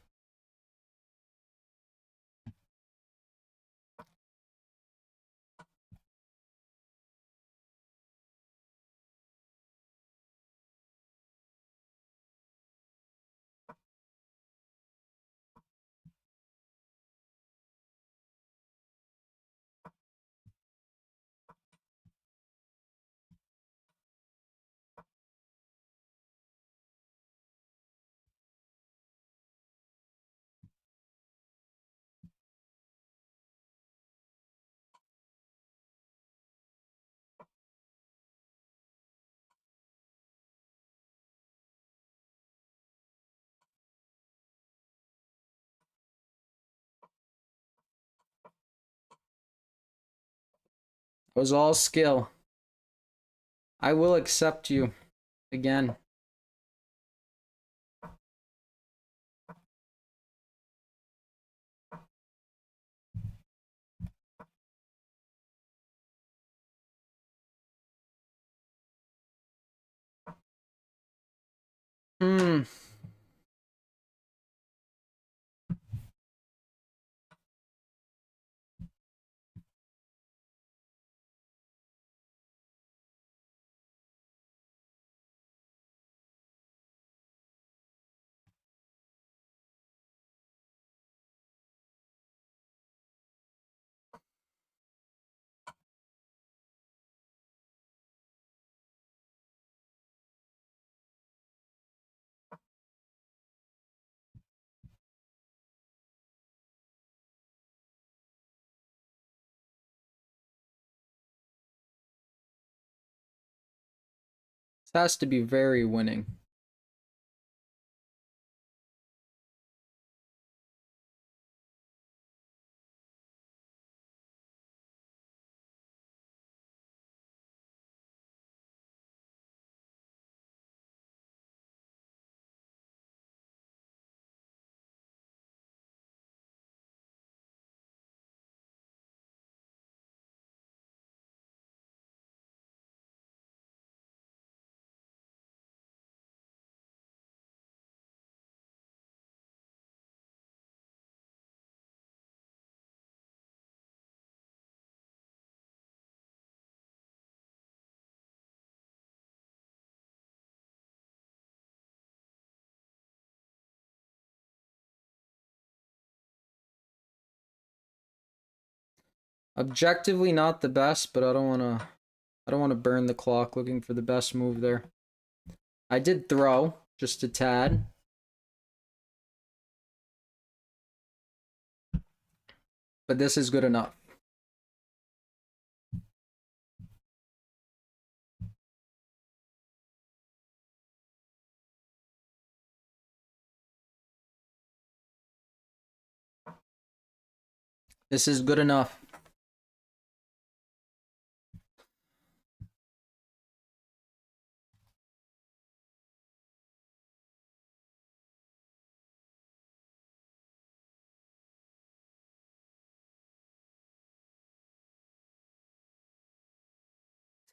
It was all skill. I will accept you again. Hmm. This has to be very winning. Objectively not the best, but I don't wanna burn the clock looking for the best move there. I did throw, just a tad. But this is good enough. This is good enough.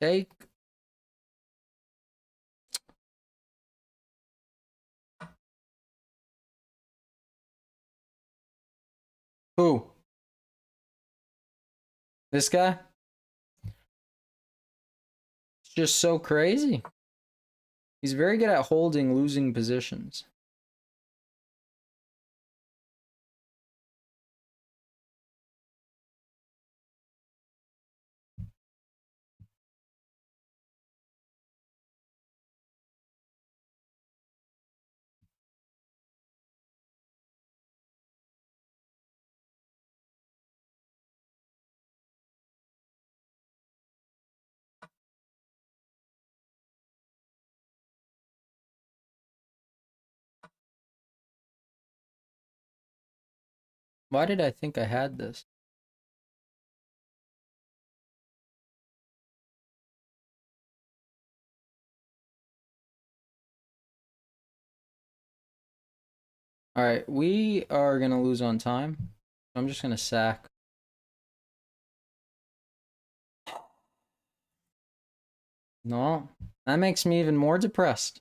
Take. Who? This guy? It's just so crazy. He's very good at holding losing positions. Why did I think I had this? Alright, we are gonna lose on time. I'm just gonna sack. No, that makes me even more depressed.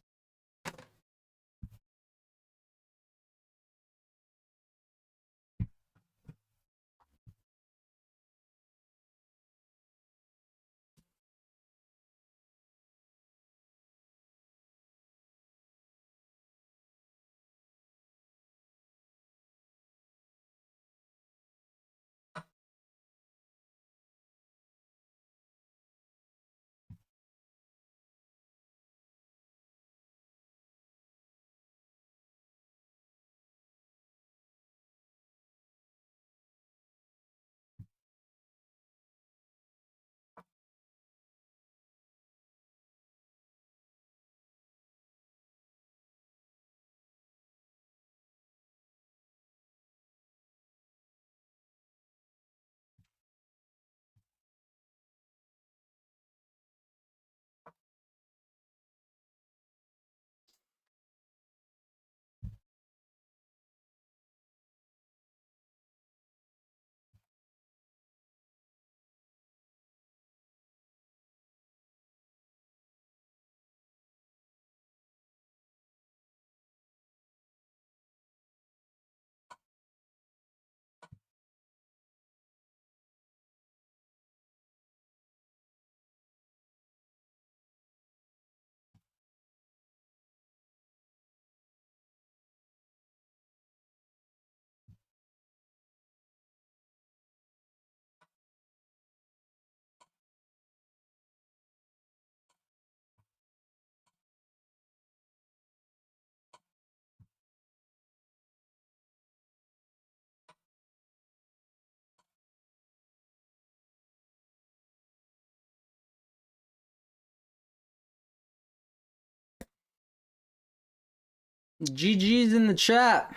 GG's in the chat.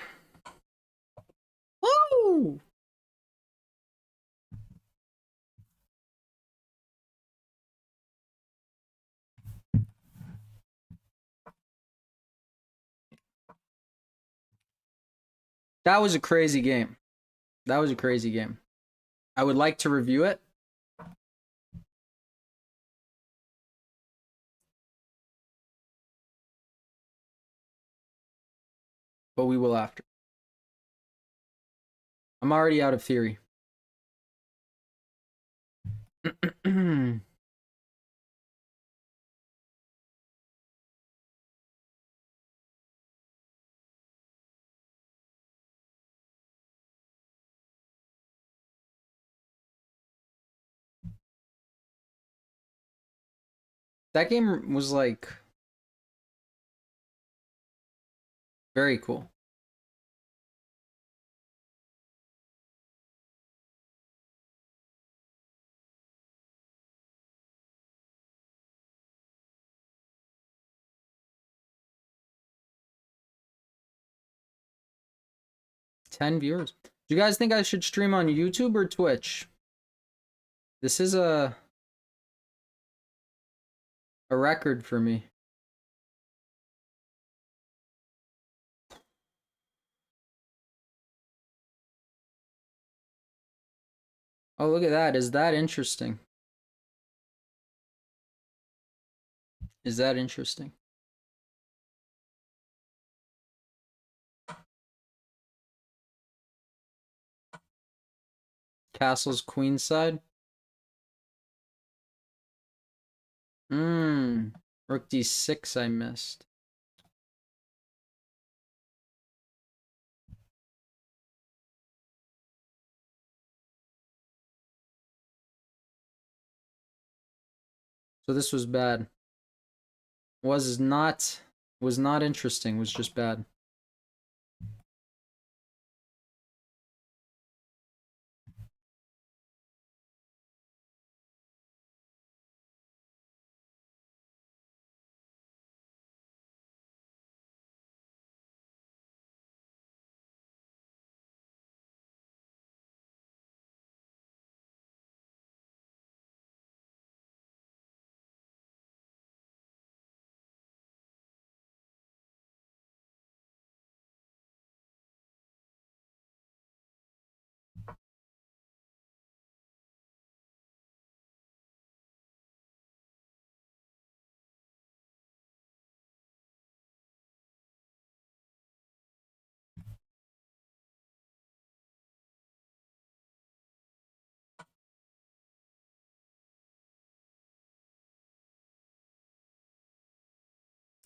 Woo! That was a crazy game. That was a crazy game. I would like to review it. But we will after. I'm already out of theory. That game was like very cool. Ten viewers. Do you guys think I should stream on YouTube or Twitch? This is a record for me. Oh, look at that. Is that interesting? Is that interesting? Castle's queenside. Rook d6 I missed. So this was bad. Was not interesting, was just bad.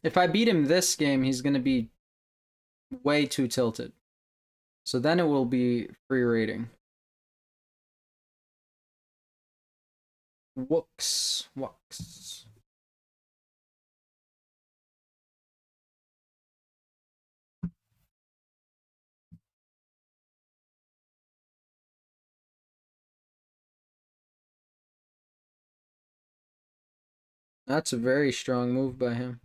If I beat him this game, he's gonna be way too tilted. So then it will be free rating. Wooks. That's a very strong move by him.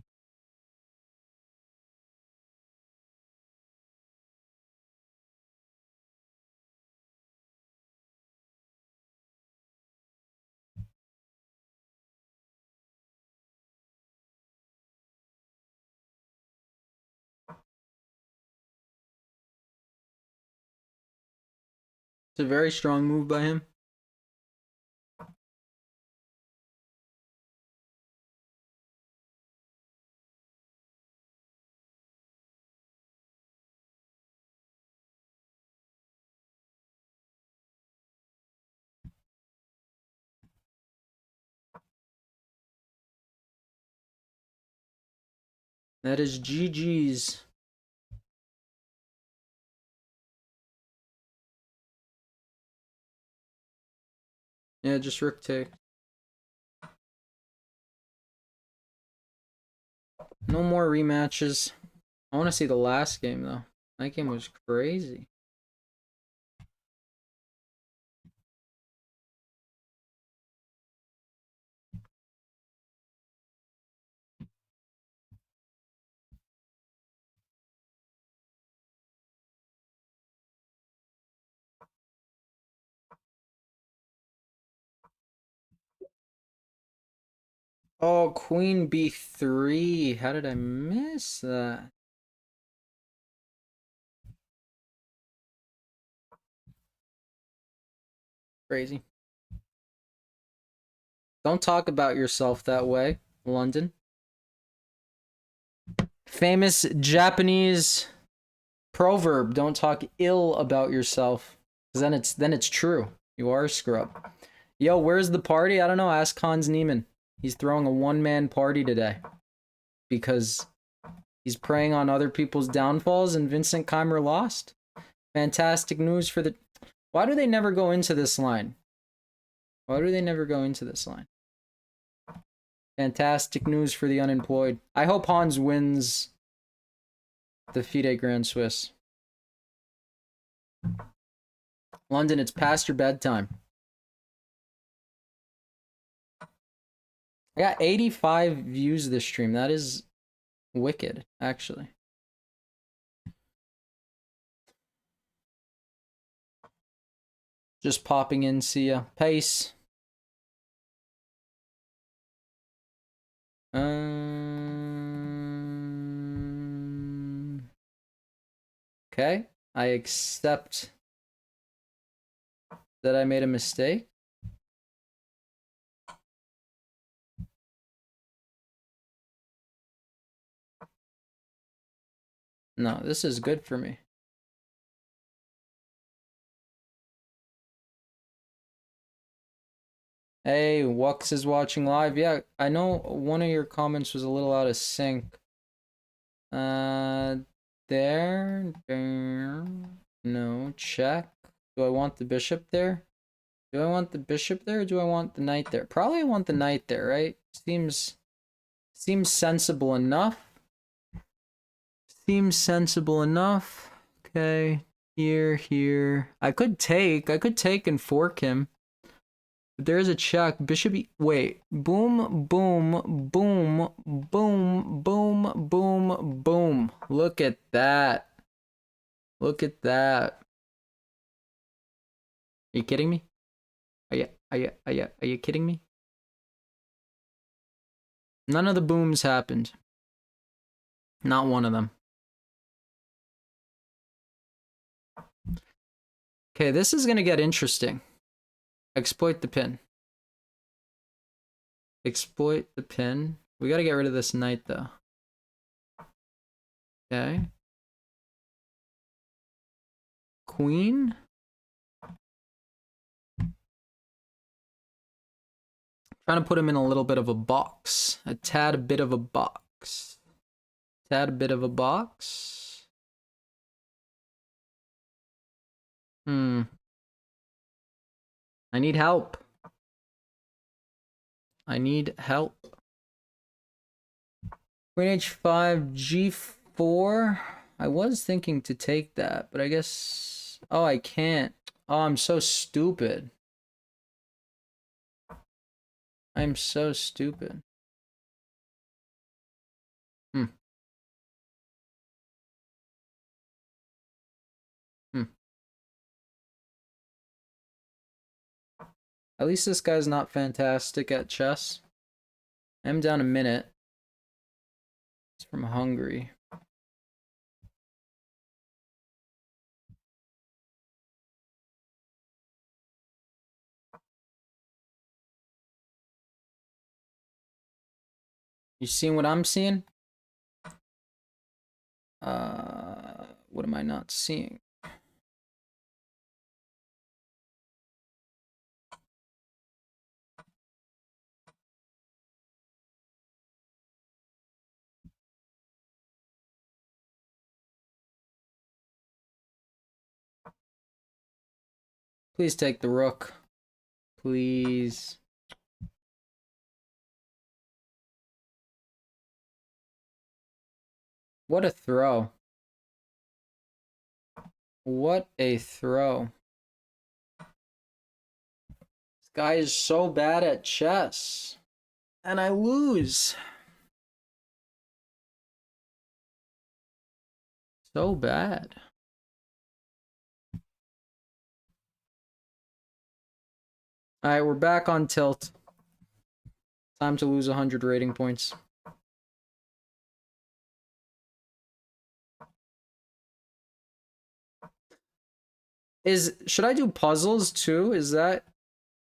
It's a very strong move by him. That is GG's. Yeah, just rook take. No more rematches. I want to see the last game, though. That game was crazy. Oh, queen b3. How did I miss that? Crazy. Don't talk about yourself that way, London. Famous Japanese proverb, don't talk ill about yourself. Cause then it's true. You are a scrub. Yo, where's the party? I don't know. Ask Hans Niemann. He's throwing a one-man party today. Because he's preying on other people's downfalls and Vincent Keimer lost. Fantastic news for the... Why do they never go into this line? Why do they never go into this line? Fantastic news for the unemployed. I hope Hans wins the FIDE Grand Swiss. London, it's past your bedtime. I got 85 views this stream. That is wicked, actually. Just popping in, see ya. Pace. Okay, I accept that I made a mistake. No, this is good for me. Hey, Wux is watching live. Yeah, I know one of your comments was a little out of sync. There. No, check. Do I want the bishop there? Do I want the bishop there or do I want the knight there? Probably I want the knight there, right? Seems sensible enough. Seems sensible enough. Okay, here. I could take and fork him. But there is a check. Bishop wait. Boom, boom, boom, boom, boom, boom, boom. Look at that. Look at that. Are you kidding me? Are you kidding me? None of the booms happened. Not one of them. Okay, this is gonna get interesting. Exploit the pin. Exploit the pin. We gotta get rid of this knight though. Okay. Queen. Trying to put him in a little bit of a box. A tad bit of a box. Tad bit of a box. I need help. I need help. Queen h5, g4. I was thinking to take that, but I guess... Oh, I can't. Oh, I'm so stupid. I'm so stupid. At least this guy's not fantastic at chess. I'm down a minute. It's from Hungary. You seeing what I'm seeing? What am I not seeing? Please take the rook. Please. What a throw. What a throw. This guy is so bad at chess. And I lose. So bad. Alright, we're back on tilt. Time to lose 100 rating points. Should I do puzzles too? Is that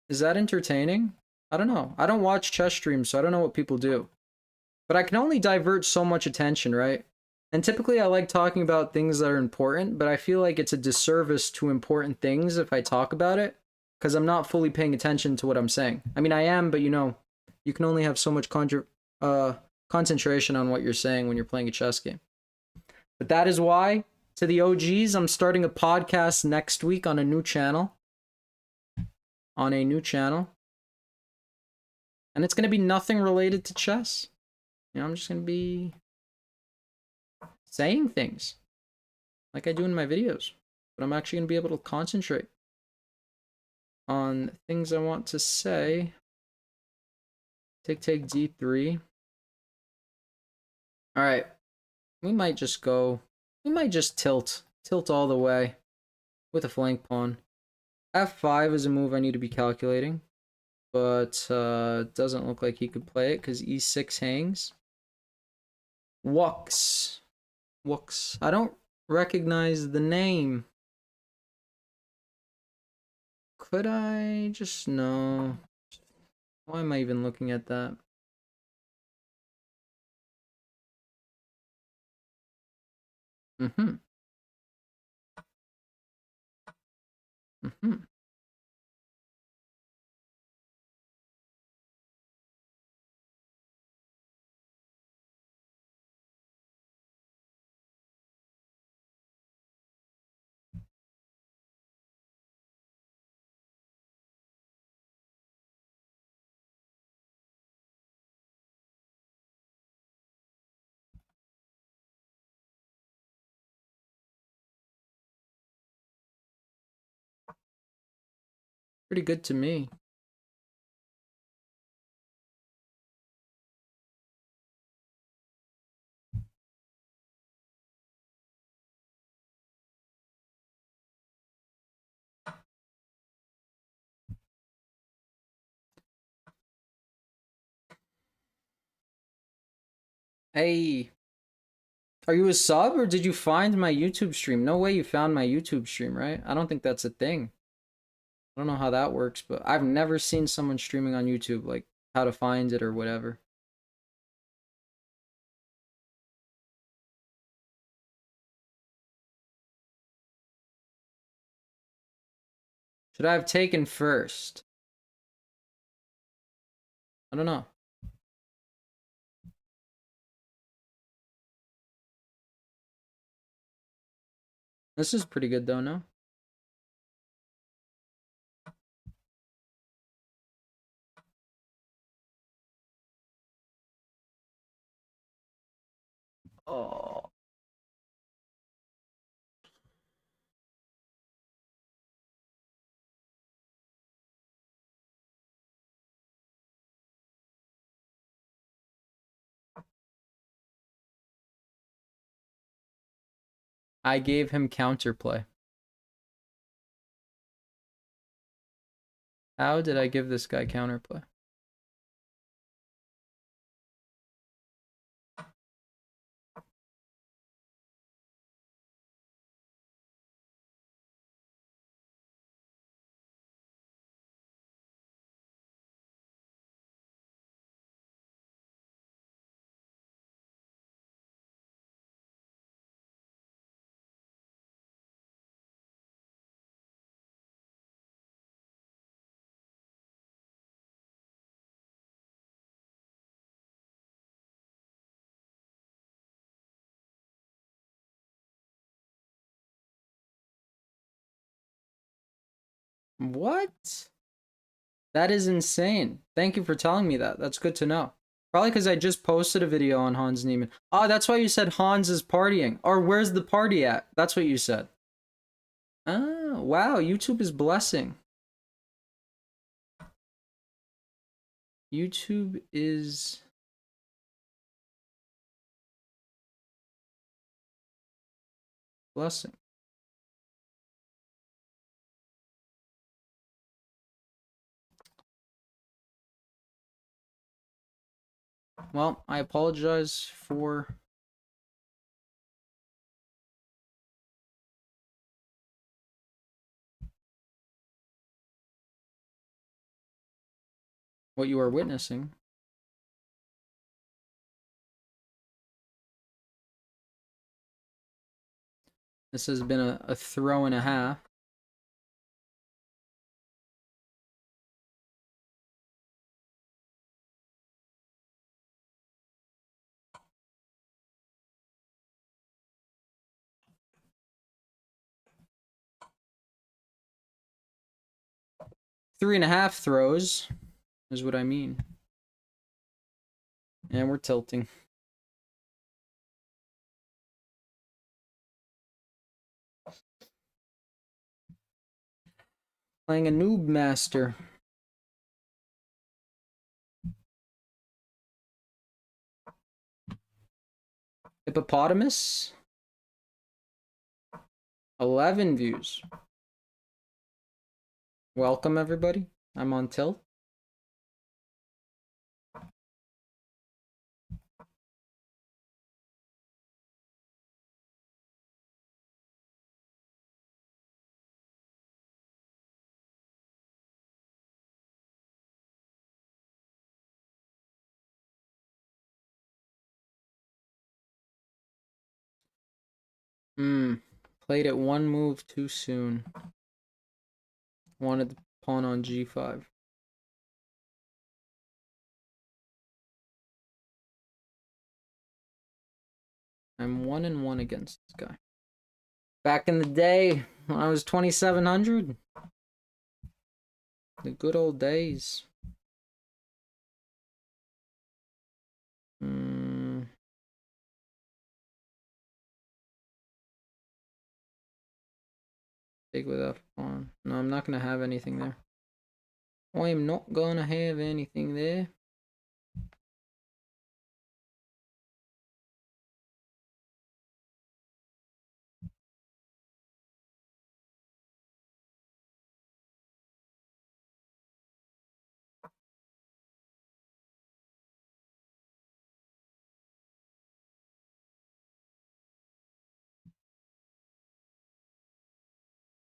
entertaining? I don't know. I don't watch chess streams, so I don't know what people do. But I can only divert so much attention, right? And typically I like talking about things that are important, but I feel like it's a disservice to important things if I talk about it, because I'm not fully paying attention to what I'm saying. I mean, I am, but you know, you can only have so much concentration on what you're saying when you're playing a chess game. But that is why, to the OGs, I'm starting a podcast next week on a new channel. And it's going to be nothing related to chess. You know, I'm just going to be saying things like I do in my videos. But I'm actually going to be able to concentrate on things I want to say. Take d3. All right. We might just tilt all the way with a flank pawn. f5 is a move I need to be calculating, but it doesn't look like he could play it because e6 hangs. Wux. I don't recognize the name. Could I just no? Why am I even looking at that? Pretty good to me. Hey, are you a sub or did you find my YouTube stream? No way you found my YouTube stream, right? I don't think that's a thing. I don't know how that works, but I've never seen someone streaming on YouTube, like how to find it or whatever. Should I have taken first? I don't know. This is pretty good though, no? Oh. I gave him counterplay. How did I give this guy counterplay? What? That is insane. Thank you for telling me that. That's good to know. Probably because I just posted a video on Hans Niemann. Oh, that's why you said Hans is partying. Or where's the party at? That's what you said. Oh, wow. YouTube is blessing. YouTube is blessing. Well, I apologize for what you are witnessing. This has been a throw and a half. Three and a half throws is what I mean. And we're tilting. Playing a noob master. Hippopotamus. 11 views. Welcome, everybody. I'm on tilt. Played it one move too soon. Wanted the pawn on g5. I'm 1-1 against this guy. Back in the day, when I was 2700. The good old days. Take with F pawn. No, I'm not gonna have anything there. I'm not gonna have anything there.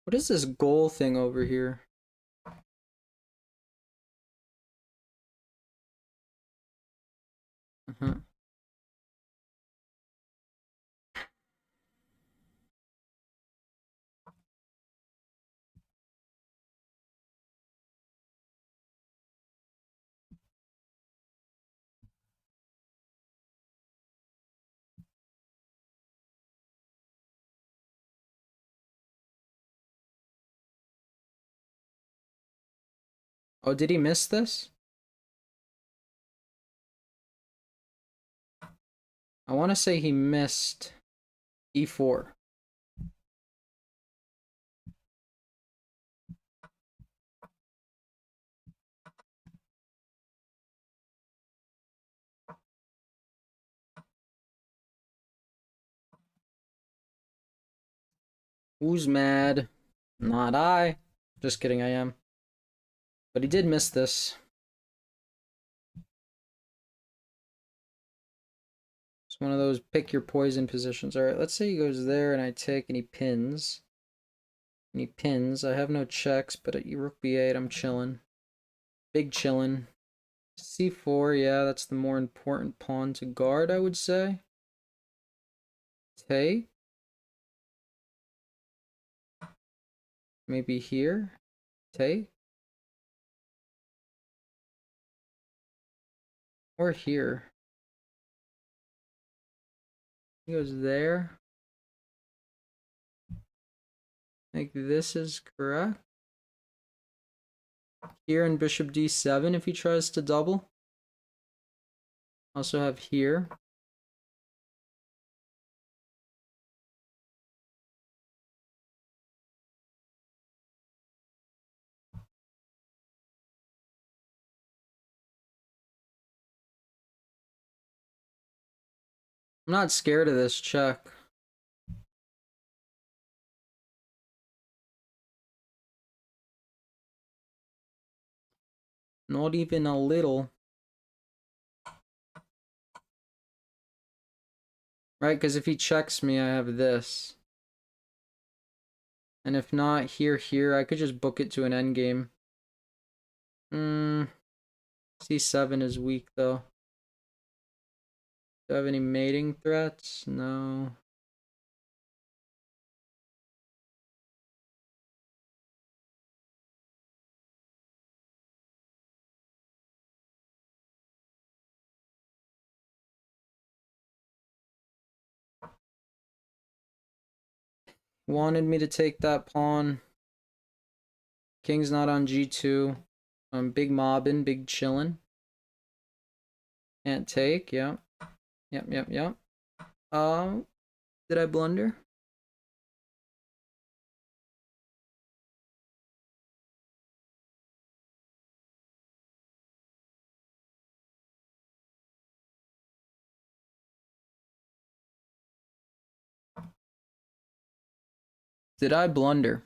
What is this goal thing over here? Oh, did he miss this? I want to say he missed e4. Who's mad? Not I. Just kidding, I am. But he did miss this. It's one of those pick your poison positions. Alright, let's say he goes there and I take and he pins. And he pins. I have no checks, but at rook b8, I'm chilling. Big chillin'. c4, yeah, that's the more important pawn to guard, I would say. Take. Maybe here. Take. Or here. He goes there. I think this is correct. Here in bishop d7 if he tries to double. Also have here. I'm not scared of this check. Not even a little. Right, because if he checks me, I have this. And if not, here, I could just book it to an endgame. C7 is weak, though. Do I have any mating threats? No. Wanted me to take that pawn. King's not on g2. I'm big mobbing, big chillin'. Can't take, yeah. Yep. Did I blunder? Did I blunder?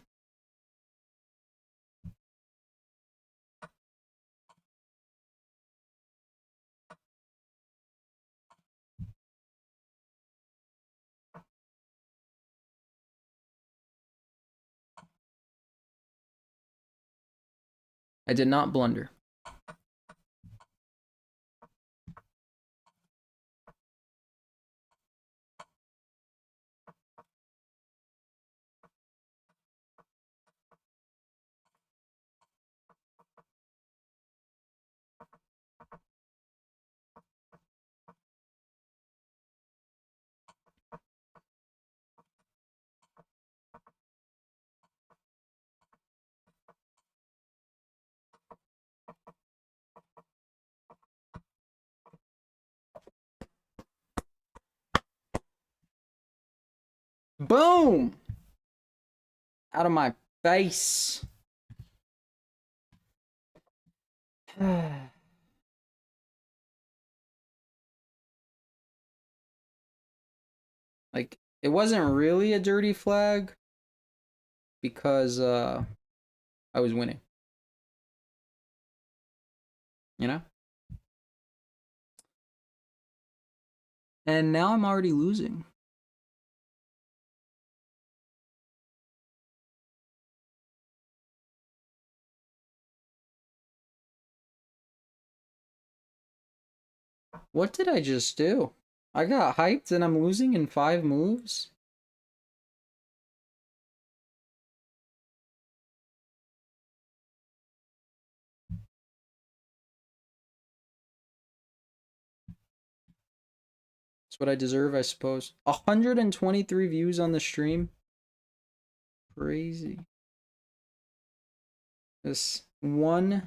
I did not blunder. Boom! Out of my face. Like, it wasn't really a dirty flag because I was winning. You know? And now I'm already losing. What did I just do? I got hyped and I'm losing in 5 moves? That's what I deserve, I suppose. 123 views on the stream. Crazy. This one.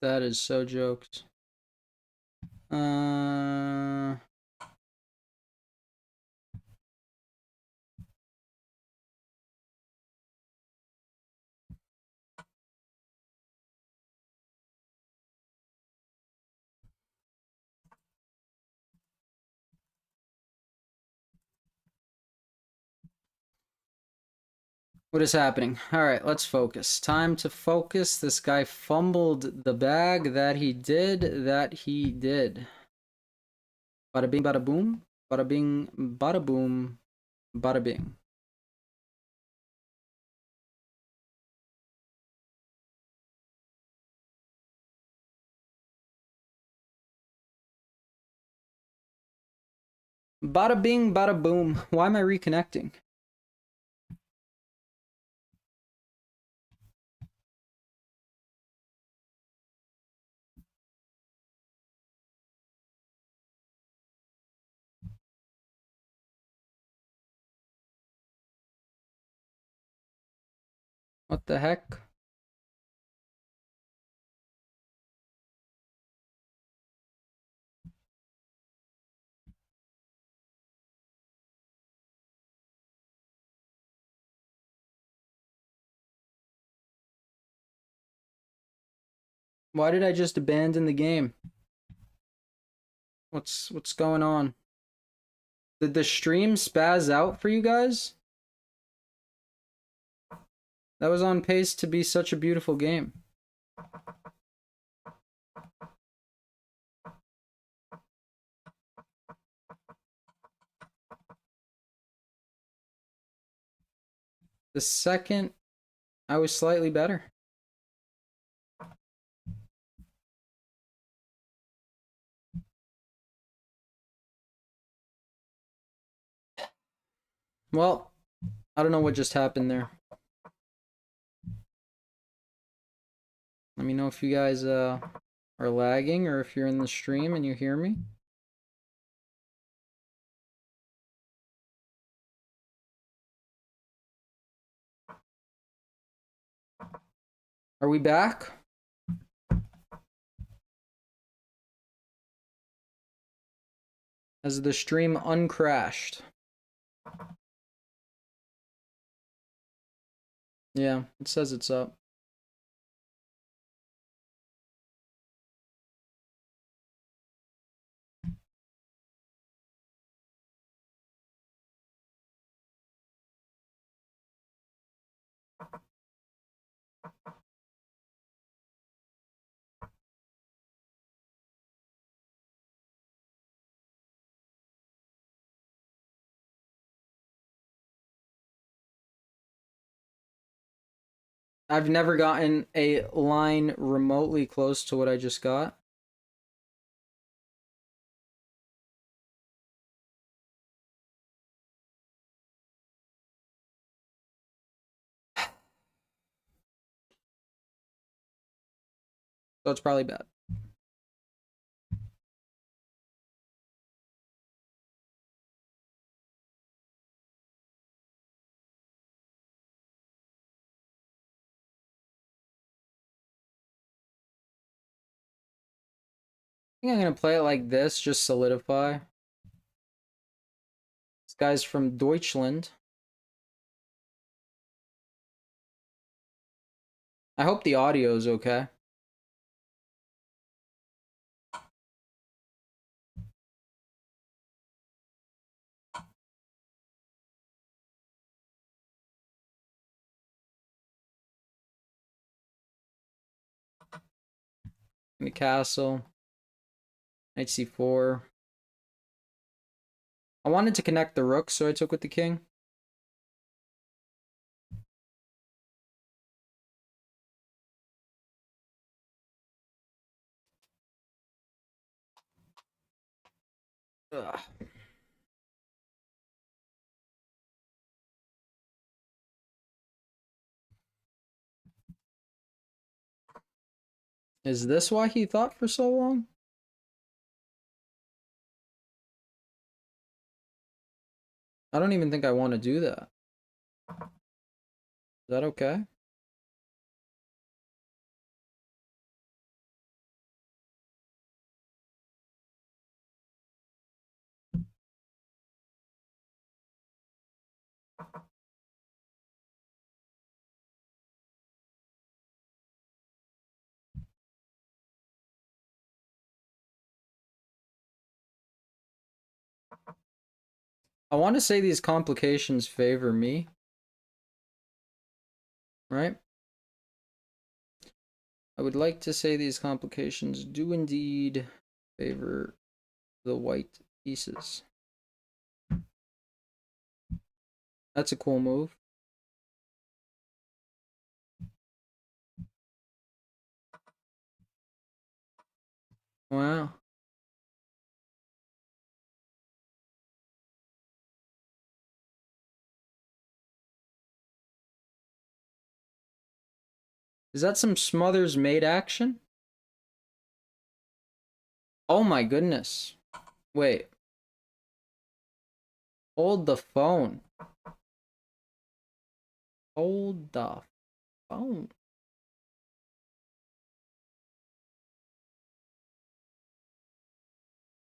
That is so jokes. What is happening? Alright, let's focus. Time to focus. This guy fumbled the bag. That he did. Bada bing, bada boom. Bada bing, bada boom. Bada bing. Bada bing, bada boom. Why am I reconnecting? What the heck? Why did I just abandon the game? What's going on? Did the stream spaz out for you guys? That was on pace to be such a beautiful game. The second, I was slightly better. Well, I don't know what just happened there. Let me know if you guys are lagging or if you're in the stream and you hear me. Are we back? Has the stream uncrashed? Yeah, it says it's up. I've never gotten a line remotely close to what I just got. So it's probably bad. I think I'm gonna play it like this, just solidify. This guy's from Deutschland. I hope the audio is okay. In the castle. Knight c4. I wanted to connect the rook, so I took with the king. Ugh. Is this why he thought for so long? I don't even think I want to do that. Is that okay? I want to say these complications favor me. Right? I would like to say these complications do indeed favor the white pieces. That's a cool move. Wow. Is that some Smothers mate action? Oh my goodness. Wait. Hold the phone. Hold the phone.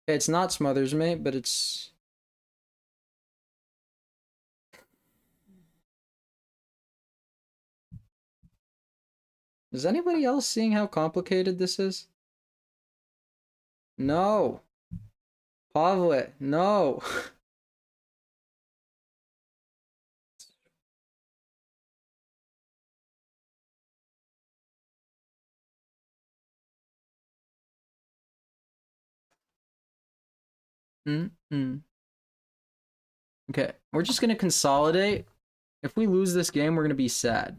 Okay, it's not Smothers mate, but it's... Is anybody else seeing how complicated this is? No. Pavle, no. Okay, we're just gonna consolidate. If we lose this game, we're gonna be sad.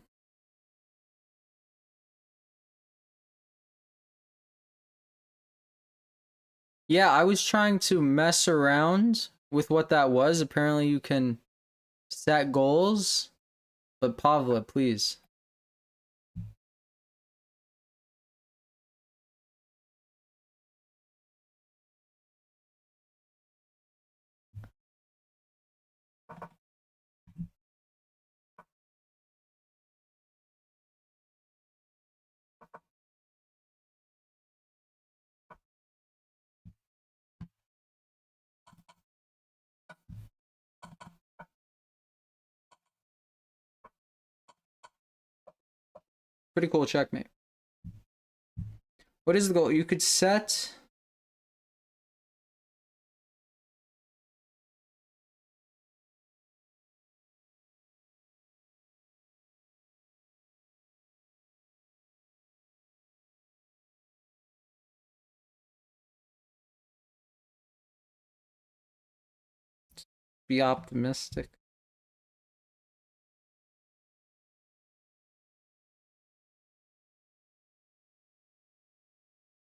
Yeah, I was trying to mess around with what that was. Apparently you can set goals, but Pavla, please. Pretty cool checkmate. What is the goal? You could set... Be optimistic.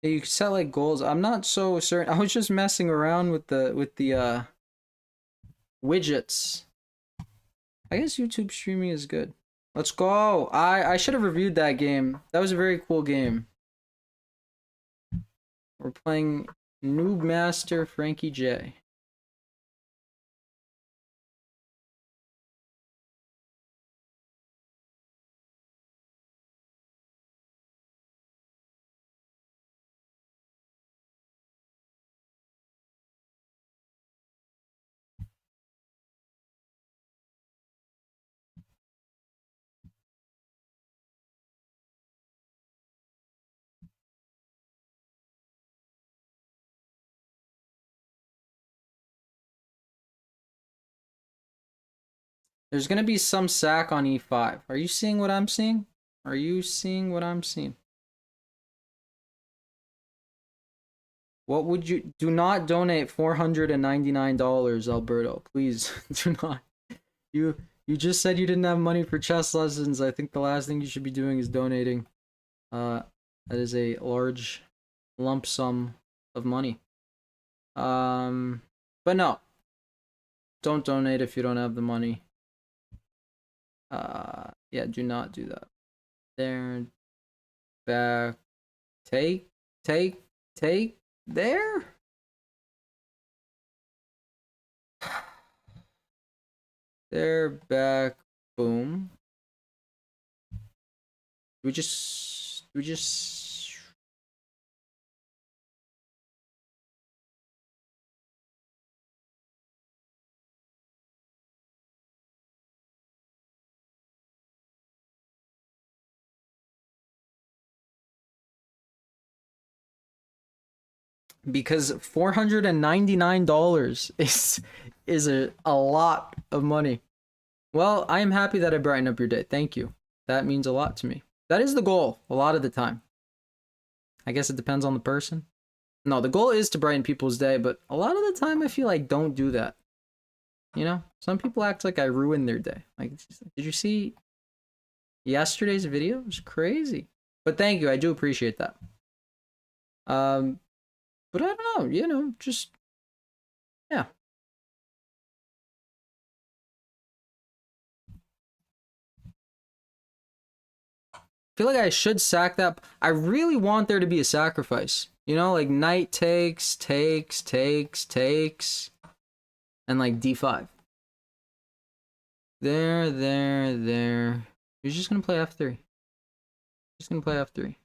Yeah, you could set like goals. I'm not so certain. I was just messing around with the widgets. I guess YouTube streaming is good. Let's go. I should have reviewed that game. That was a very cool game. We're playing Noob Master Frankie J. There's gonna be some sack on E5. Are you seeing what I'm seeing? Are you seeing what I'm seeing? What would you... Do not donate $499, Alberto. Please, do not. You just said you didn't have money for chess lessons. I think the last thing you should be doing is donating. That is a large lump sum of money. But no. Don't donate if you don't have the money. Yeah, do not do that. There. Back. Take. There? There, back, boom. We just because $499 is a lot of money. Well, I am happy that I brightened up your day. Thank you. That means a lot to me. That is the goal a lot of the time. I guess it depends on the person. No, the goal is to brighten people's day, but a lot of the time I feel like don't do that. You know, some people act like I ruined their day. Like, did you see yesterday's video? It was crazy. But thank you, I do appreciate that. But I don't know, you know, just yeah. I feel like I should sack that. I really want there to be a sacrifice. You know, like knight takes, and like d5. There. You're just gonna play f3. Just gonna play f3.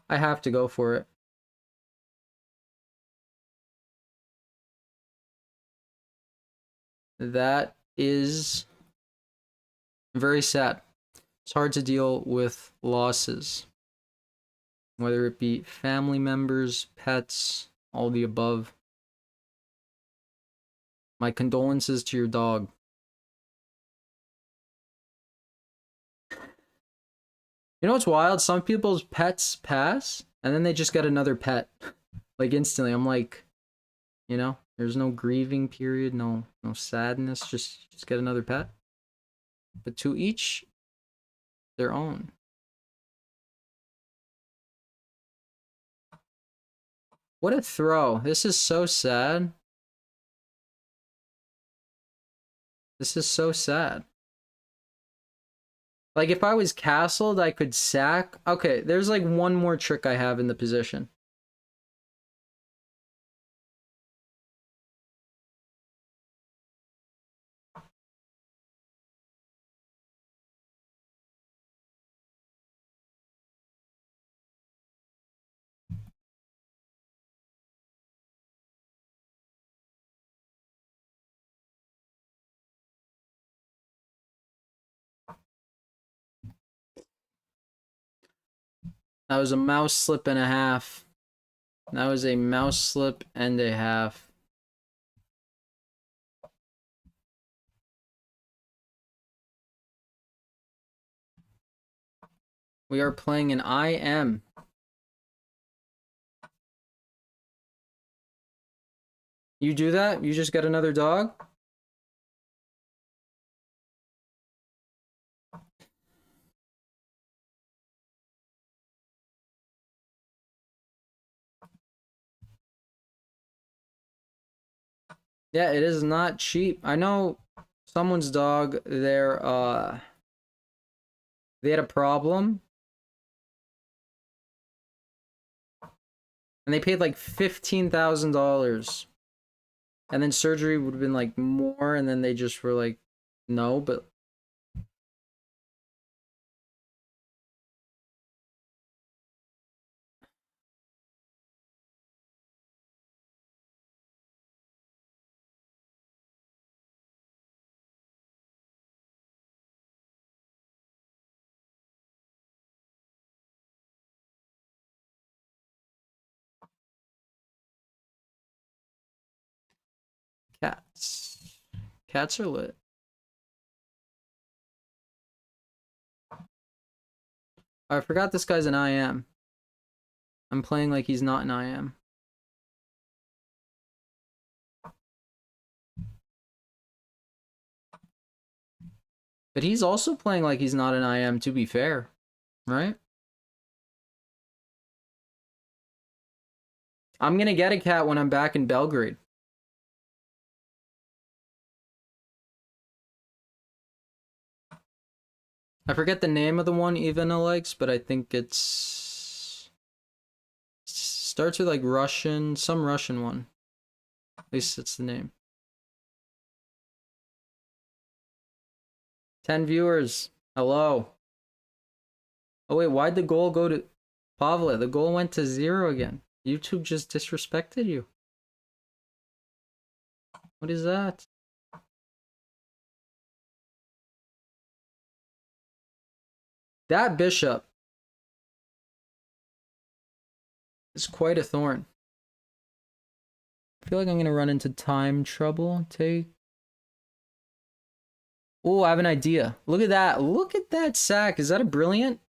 I have to go for it. That is very sad. It's hard to deal with losses, whether it be family members, pets, all the above. My condolences to your dog. You know what's wild? Some people's pets pass, and then they just get another pet, like instantly. I'm like, you know, there's no grieving period, no sadness. Just get another pet. But to each their own. What a throw. This is so sad. This is so sad. Like, if I was castled, I could sack. Okay, there's like one more trick I have in the position. That was a mouse slip and a half. That was a mouse slip and a half. We are playing an IM. You do that? You just got another dog? Yeah, it is not cheap. I know someone's dog, they had a problem. And they paid like $15,000. And then surgery would have been like more, and then they just were like, no, but cats. Cats are lit. I forgot this guy's an IM. I'm playing like he's not an IM. But he's also playing like he's not an IM, to be fair. Right? I'm gonna get a cat when I'm back in Belgrade. I forget the name of the one Ivana likes, but I think starts with like Russian, some Russian one. At least it's the name. 10 viewers. Hello. Oh wait, why'd the goal go to Pavle? The goal went to 0 again. YouTube just disrespected you. What is that? That bishop is quite a thorn. I feel like I'm gonna run into time trouble. Oh, I have an idea. Look at that. Look at that sack. Is that a brilliant?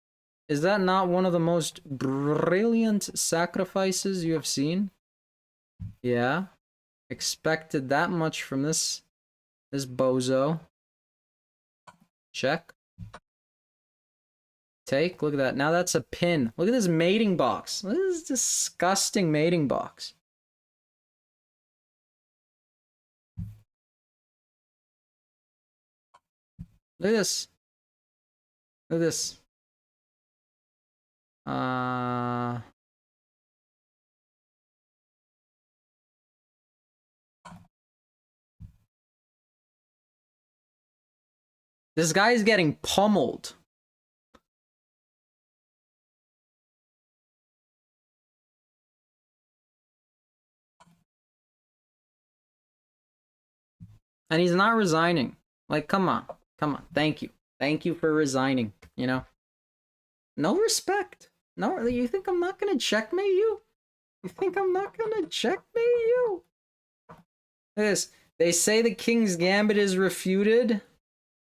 Is that not one of the most brilliant sacrifices you have seen? Yeah. Expected that much from this bozo. Check. Take. Look at that. Now that's a pin. Look at this mating box. This is disgusting mating box. Look at this. Look at this. This guy is getting pummeled. And he's not resigning. Like, come on. Come on. Thank you. Thank you for resigning, you know? No respect. No, you think I'm not gonna checkmate you? You think I'm not gonna checkmate you? Look at this. They say the King's Gambit is refuted.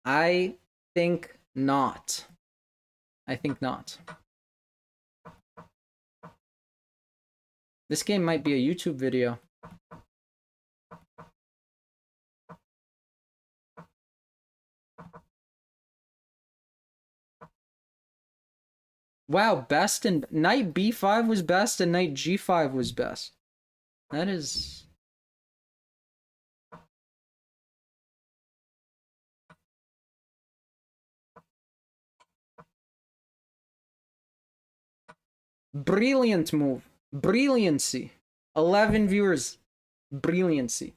I think not. I think not. This game might be a YouTube video. Wow, best and knight b5 was best and knight g5 was best. That is... Brilliant move. Brilliancy. 11 viewers. Brilliancy.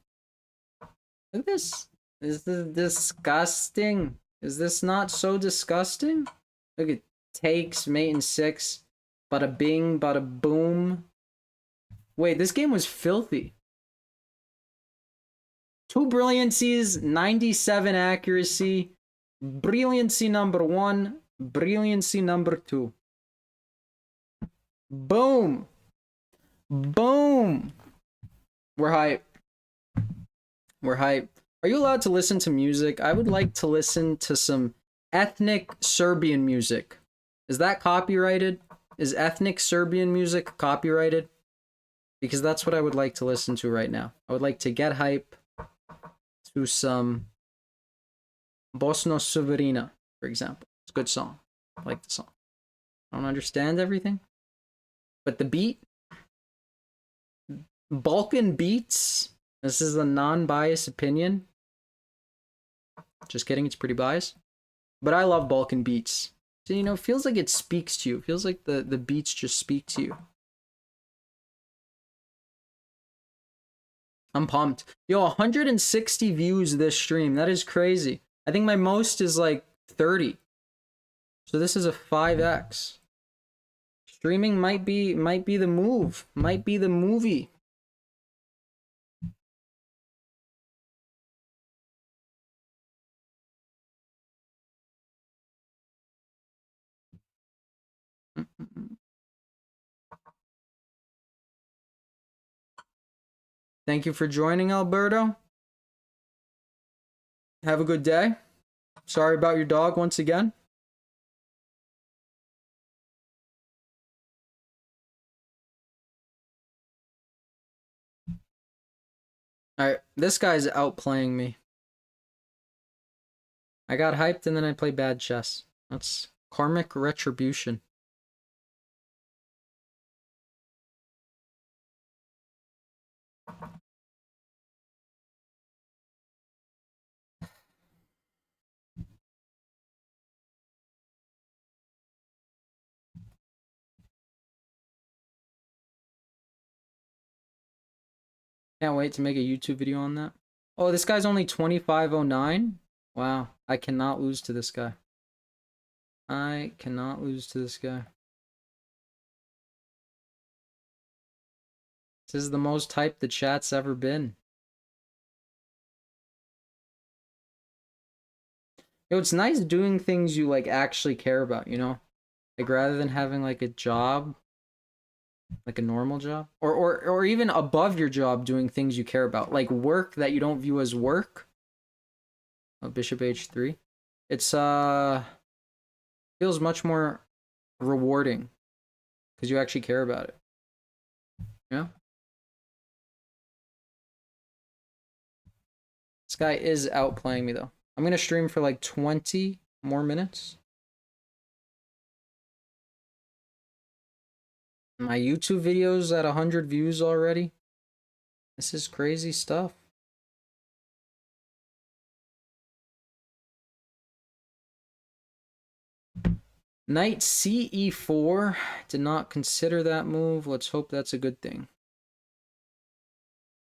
Look at this. Is this disgusting? Is this not so disgusting? Look at takes, mate in 6. Bada bing, bada boom. Wait, this game was filthy. 2 brilliancies, 97 accuracy. Brilliancy number 1, brilliancy number 2. Boom. Boom. We're hype. We're hype. Are you allowed to listen to music? I would like to listen to some ethnic Serbian music. Is that copyrighted? Is ethnic Serbian music copyrighted? Because that's what I would like to listen to right now. I would like to get hype to some Bosno Suverina, for example. It's a good song. I like the song. I don't understand everything. But the beat, Balkan beats, this is a non-biased opinion. Just kidding, it's pretty biased. But I love Balkan beats. So, you know, it feels like it speaks to you. It feels like the beats just speak to you. I'm pumped. Yo, 160 views this stream. That is crazy. I think my most is like 30. So this is a 5x. Streaming might be the move. Might be the movie. Thank you for joining, Alberto. Have a good day. Sorry about your dog once again. Alright, this guy's outplaying me. I got hyped and then I play bad chess. That's karmic retribution. Can't wait to make a YouTube video on that. Oh, this guy's only 2509? Wow, I cannot lose to this guy. I cannot lose to this guy. This is the most hyped the chat's ever been. Yo, it's nice doing things you like actually care about, you know? Like rather than having like a job, like a normal job, or even above your job doing things you care about, like work that you don't view as work. Oh, bishop h3. It's feels much more rewarding because you actually care about it. Yeah. This guy is outplaying me though. I'm gonna stream for like 20 more minutes. My YouTube video's at 100 views already. This is crazy stuff. Knight CE4. Did not consider that move. Let's hope that's a good thing.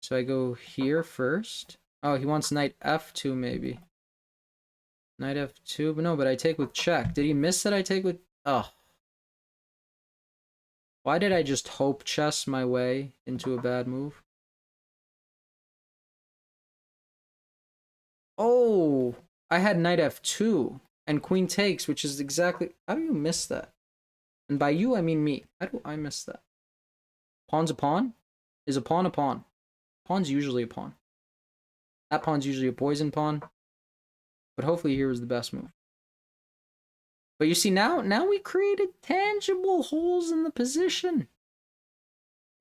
So I go here first. Oh, he wants knight F2 maybe. Knight F2, but no, but I take with check. Did he miss that I take with... Oh. Why did I just hope chess my way into a bad move? Oh, I had knight F2 and queen takes, which is exactly... How do you miss that? And by you, I mean me. How do I miss that? Pawn's a pawn? Is a pawn a pawn? Pawn's usually a pawn. That pawn's usually a poison pawn. But hopefully here is the best move. But you see, now we created tangible holes in the position.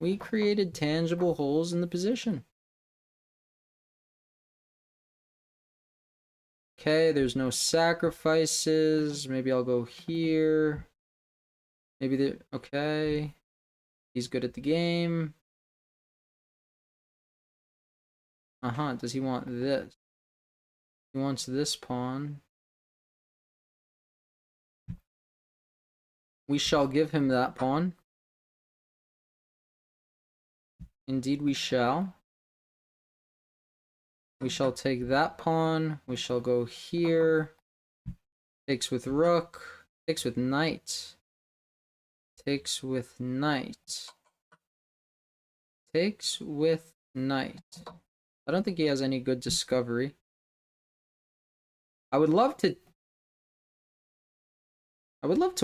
We created tangible holes in the position. Okay, there's no sacrifices. Maybe I'll go here. Maybe the okay. He's good at the game. Does he want this? He wants this pawn. We shall give him that pawn. Indeed we shall. We shall take that pawn. We shall go here. Takes with rook. Takes with knight. Takes with knight. Takes with knight. I don't think he has any good discovery. I would love to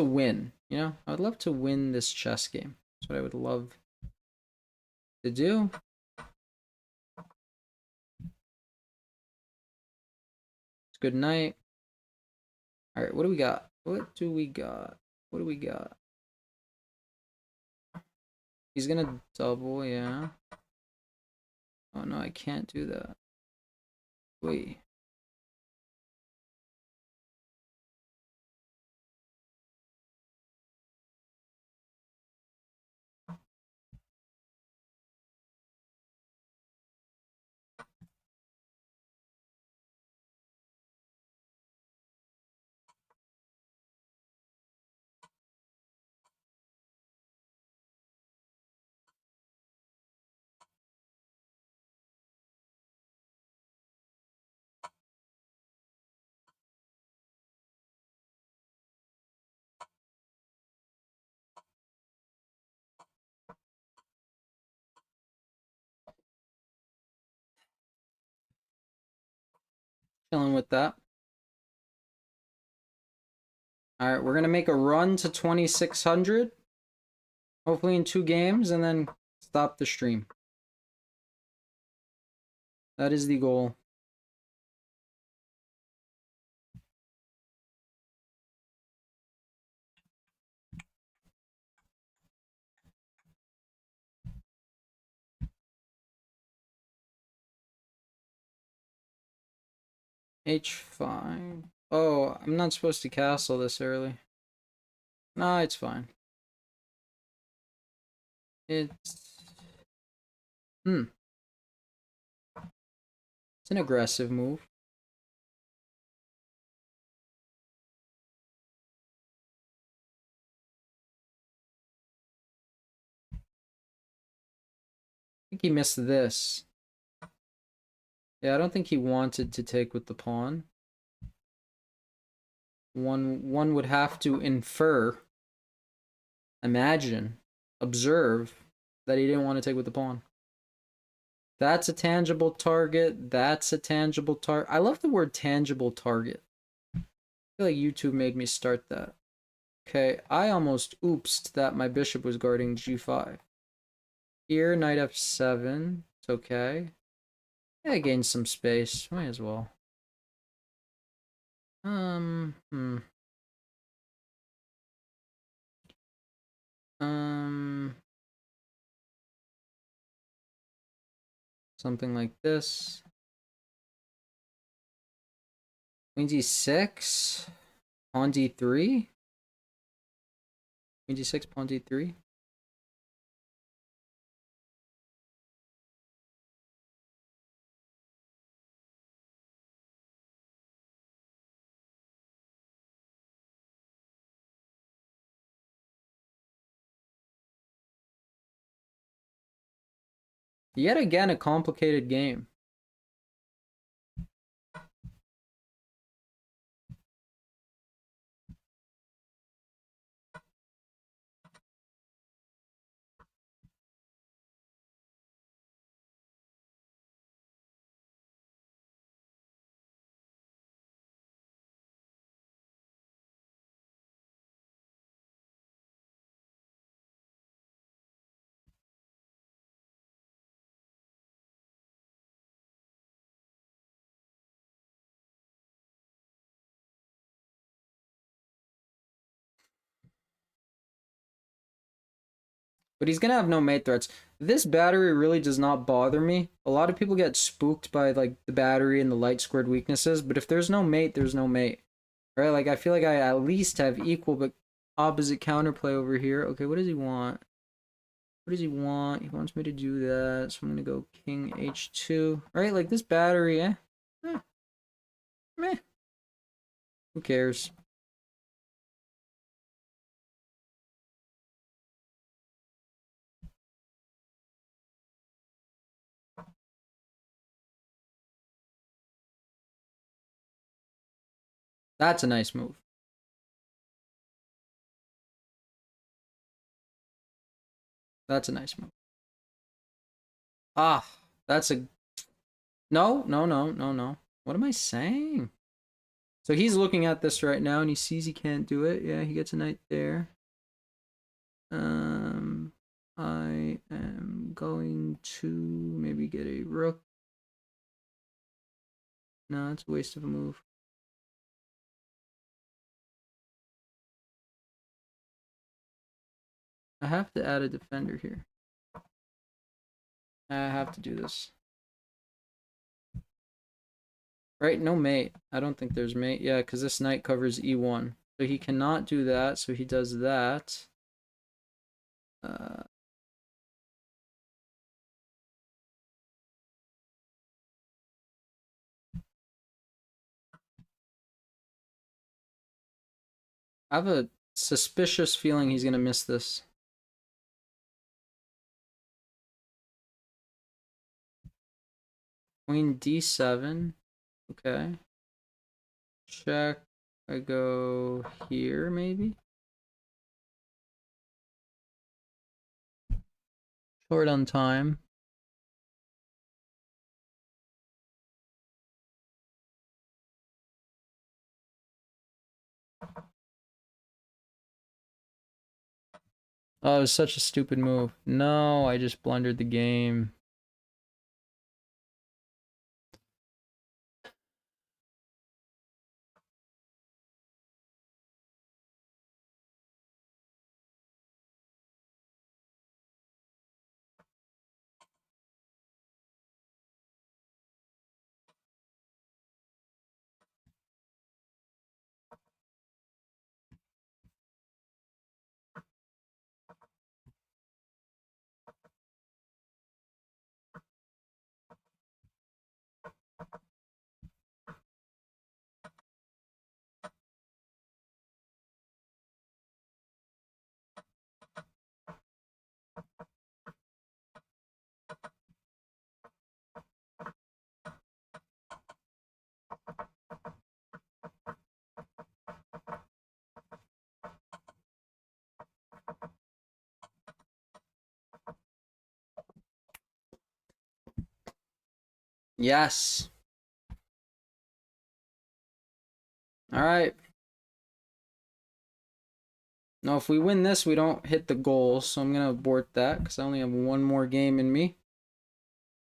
win, you know? I would love to win this chess game. That's what I would love to do. It's good night. All right, what do we got? What do we got? What do we got? He's gonna double, yeah. Oh no, I can't do that. Wait. Chilling with that. All right, we're gonna make a run to 2600. Hopefully in 2 games, and then stop the stream. That is the goal. H5. Oh, I'm not supposed to castle this early. No, it's fine. It's it's an aggressive move. I think he missed this. Yeah, I don't think he wanted to take with the pawn. One would have to infer, imagine, observe that he didn't want to take with the pawn. That's a tangible target. That's a tangible target. I love the word tangible target. I feel like YouTube made me start that. Okay, I almost oopsed that my bishop was guarding g5. Here, knight f7. It's okay. Yeah, I gained some space. Might as well. Something like this. Queen d6. Pawn d3. Queen d6, pawn d3. Yet again, a complicated game. But he's gonna have no mate threats. This battery really does not bother me. A lot of people get spooked by like the battery and the light squared weaknesses, but if there's no mate, there's no mate. Right? Like I feel like I at least have equal, but opposite counterplay over here. Okay, what does he want? What does he want? He wants me to do that, so I'm gonna go king h2. Right, like this battery, meh. Who cares? That's a nice move. That's a nice move. Ah, that's a... No, no, no, no, no. What am I saying? So he's looking at this right now and he sees he can't do it. Yeah, he gets a knight there. I am going to maybe get a rook. No, it's a waste of a move. I have to add a defender here. I have to do this. Right, no mate. I don't think there's mate. Yeah, because this knight covers e1. So he cannot do that, so he does that. I have a suspicious feeling he's going to miss this. Queen d7. Okay. Check. I go here, maybe? Short on time. Oh, it was such a stupid move. No, I just blundered the game. Yes. All right. Now, if we win this, we don't hit the goal, so I'm going to abort that because I only have one more game in me.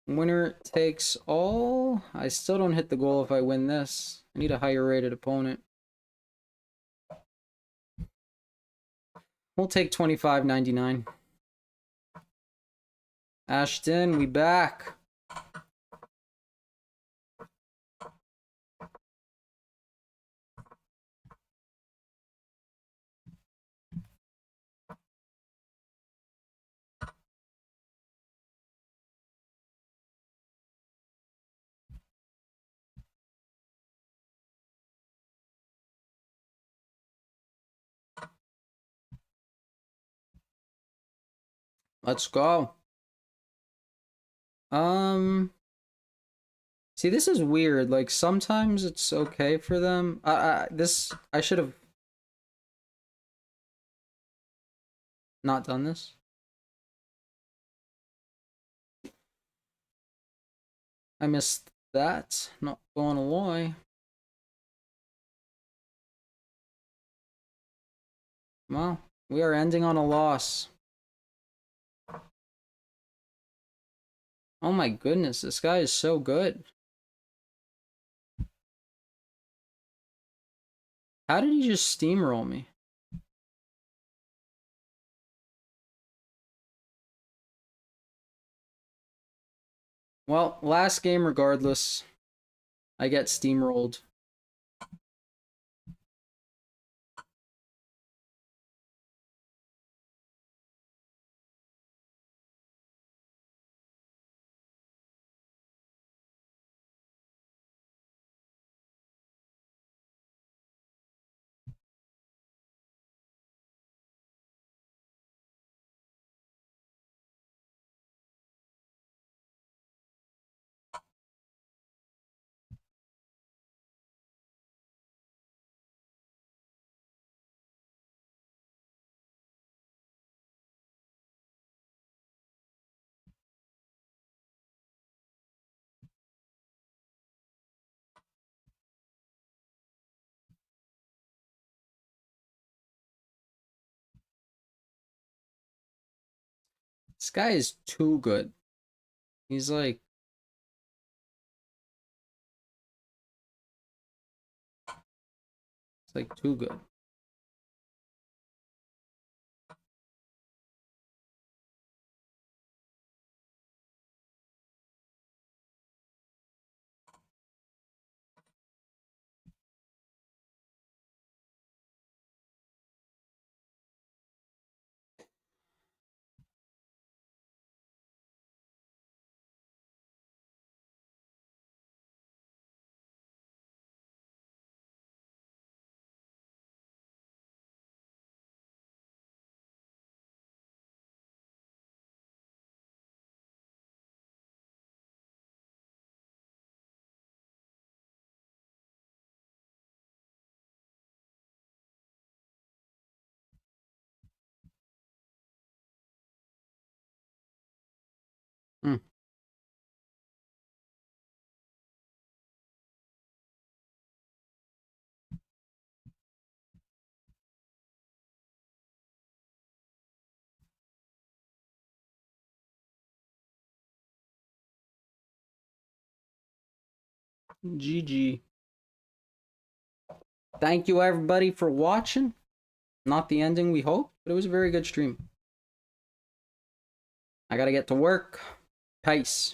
Winner takes all. I still don't hit the goal if I win this. I need a higher rated opponent. We'll take 25.99. Ashton, we back. Let's go. See, this is weird. Like, sometimes it's okay for them. I should have not done this. I missed that. Not gonna lie. Well, we are ending on a loss. Oh my goodness, this guy is so good. How did he just steamroll me? Well, last game regardless, I get steamrolled. This guy is too good. He's like... It's like too good. Hmm. GG. Thank you everybody for watching. Not the ending we hoped, but it was a very good stream. I gotta get to work. Peace.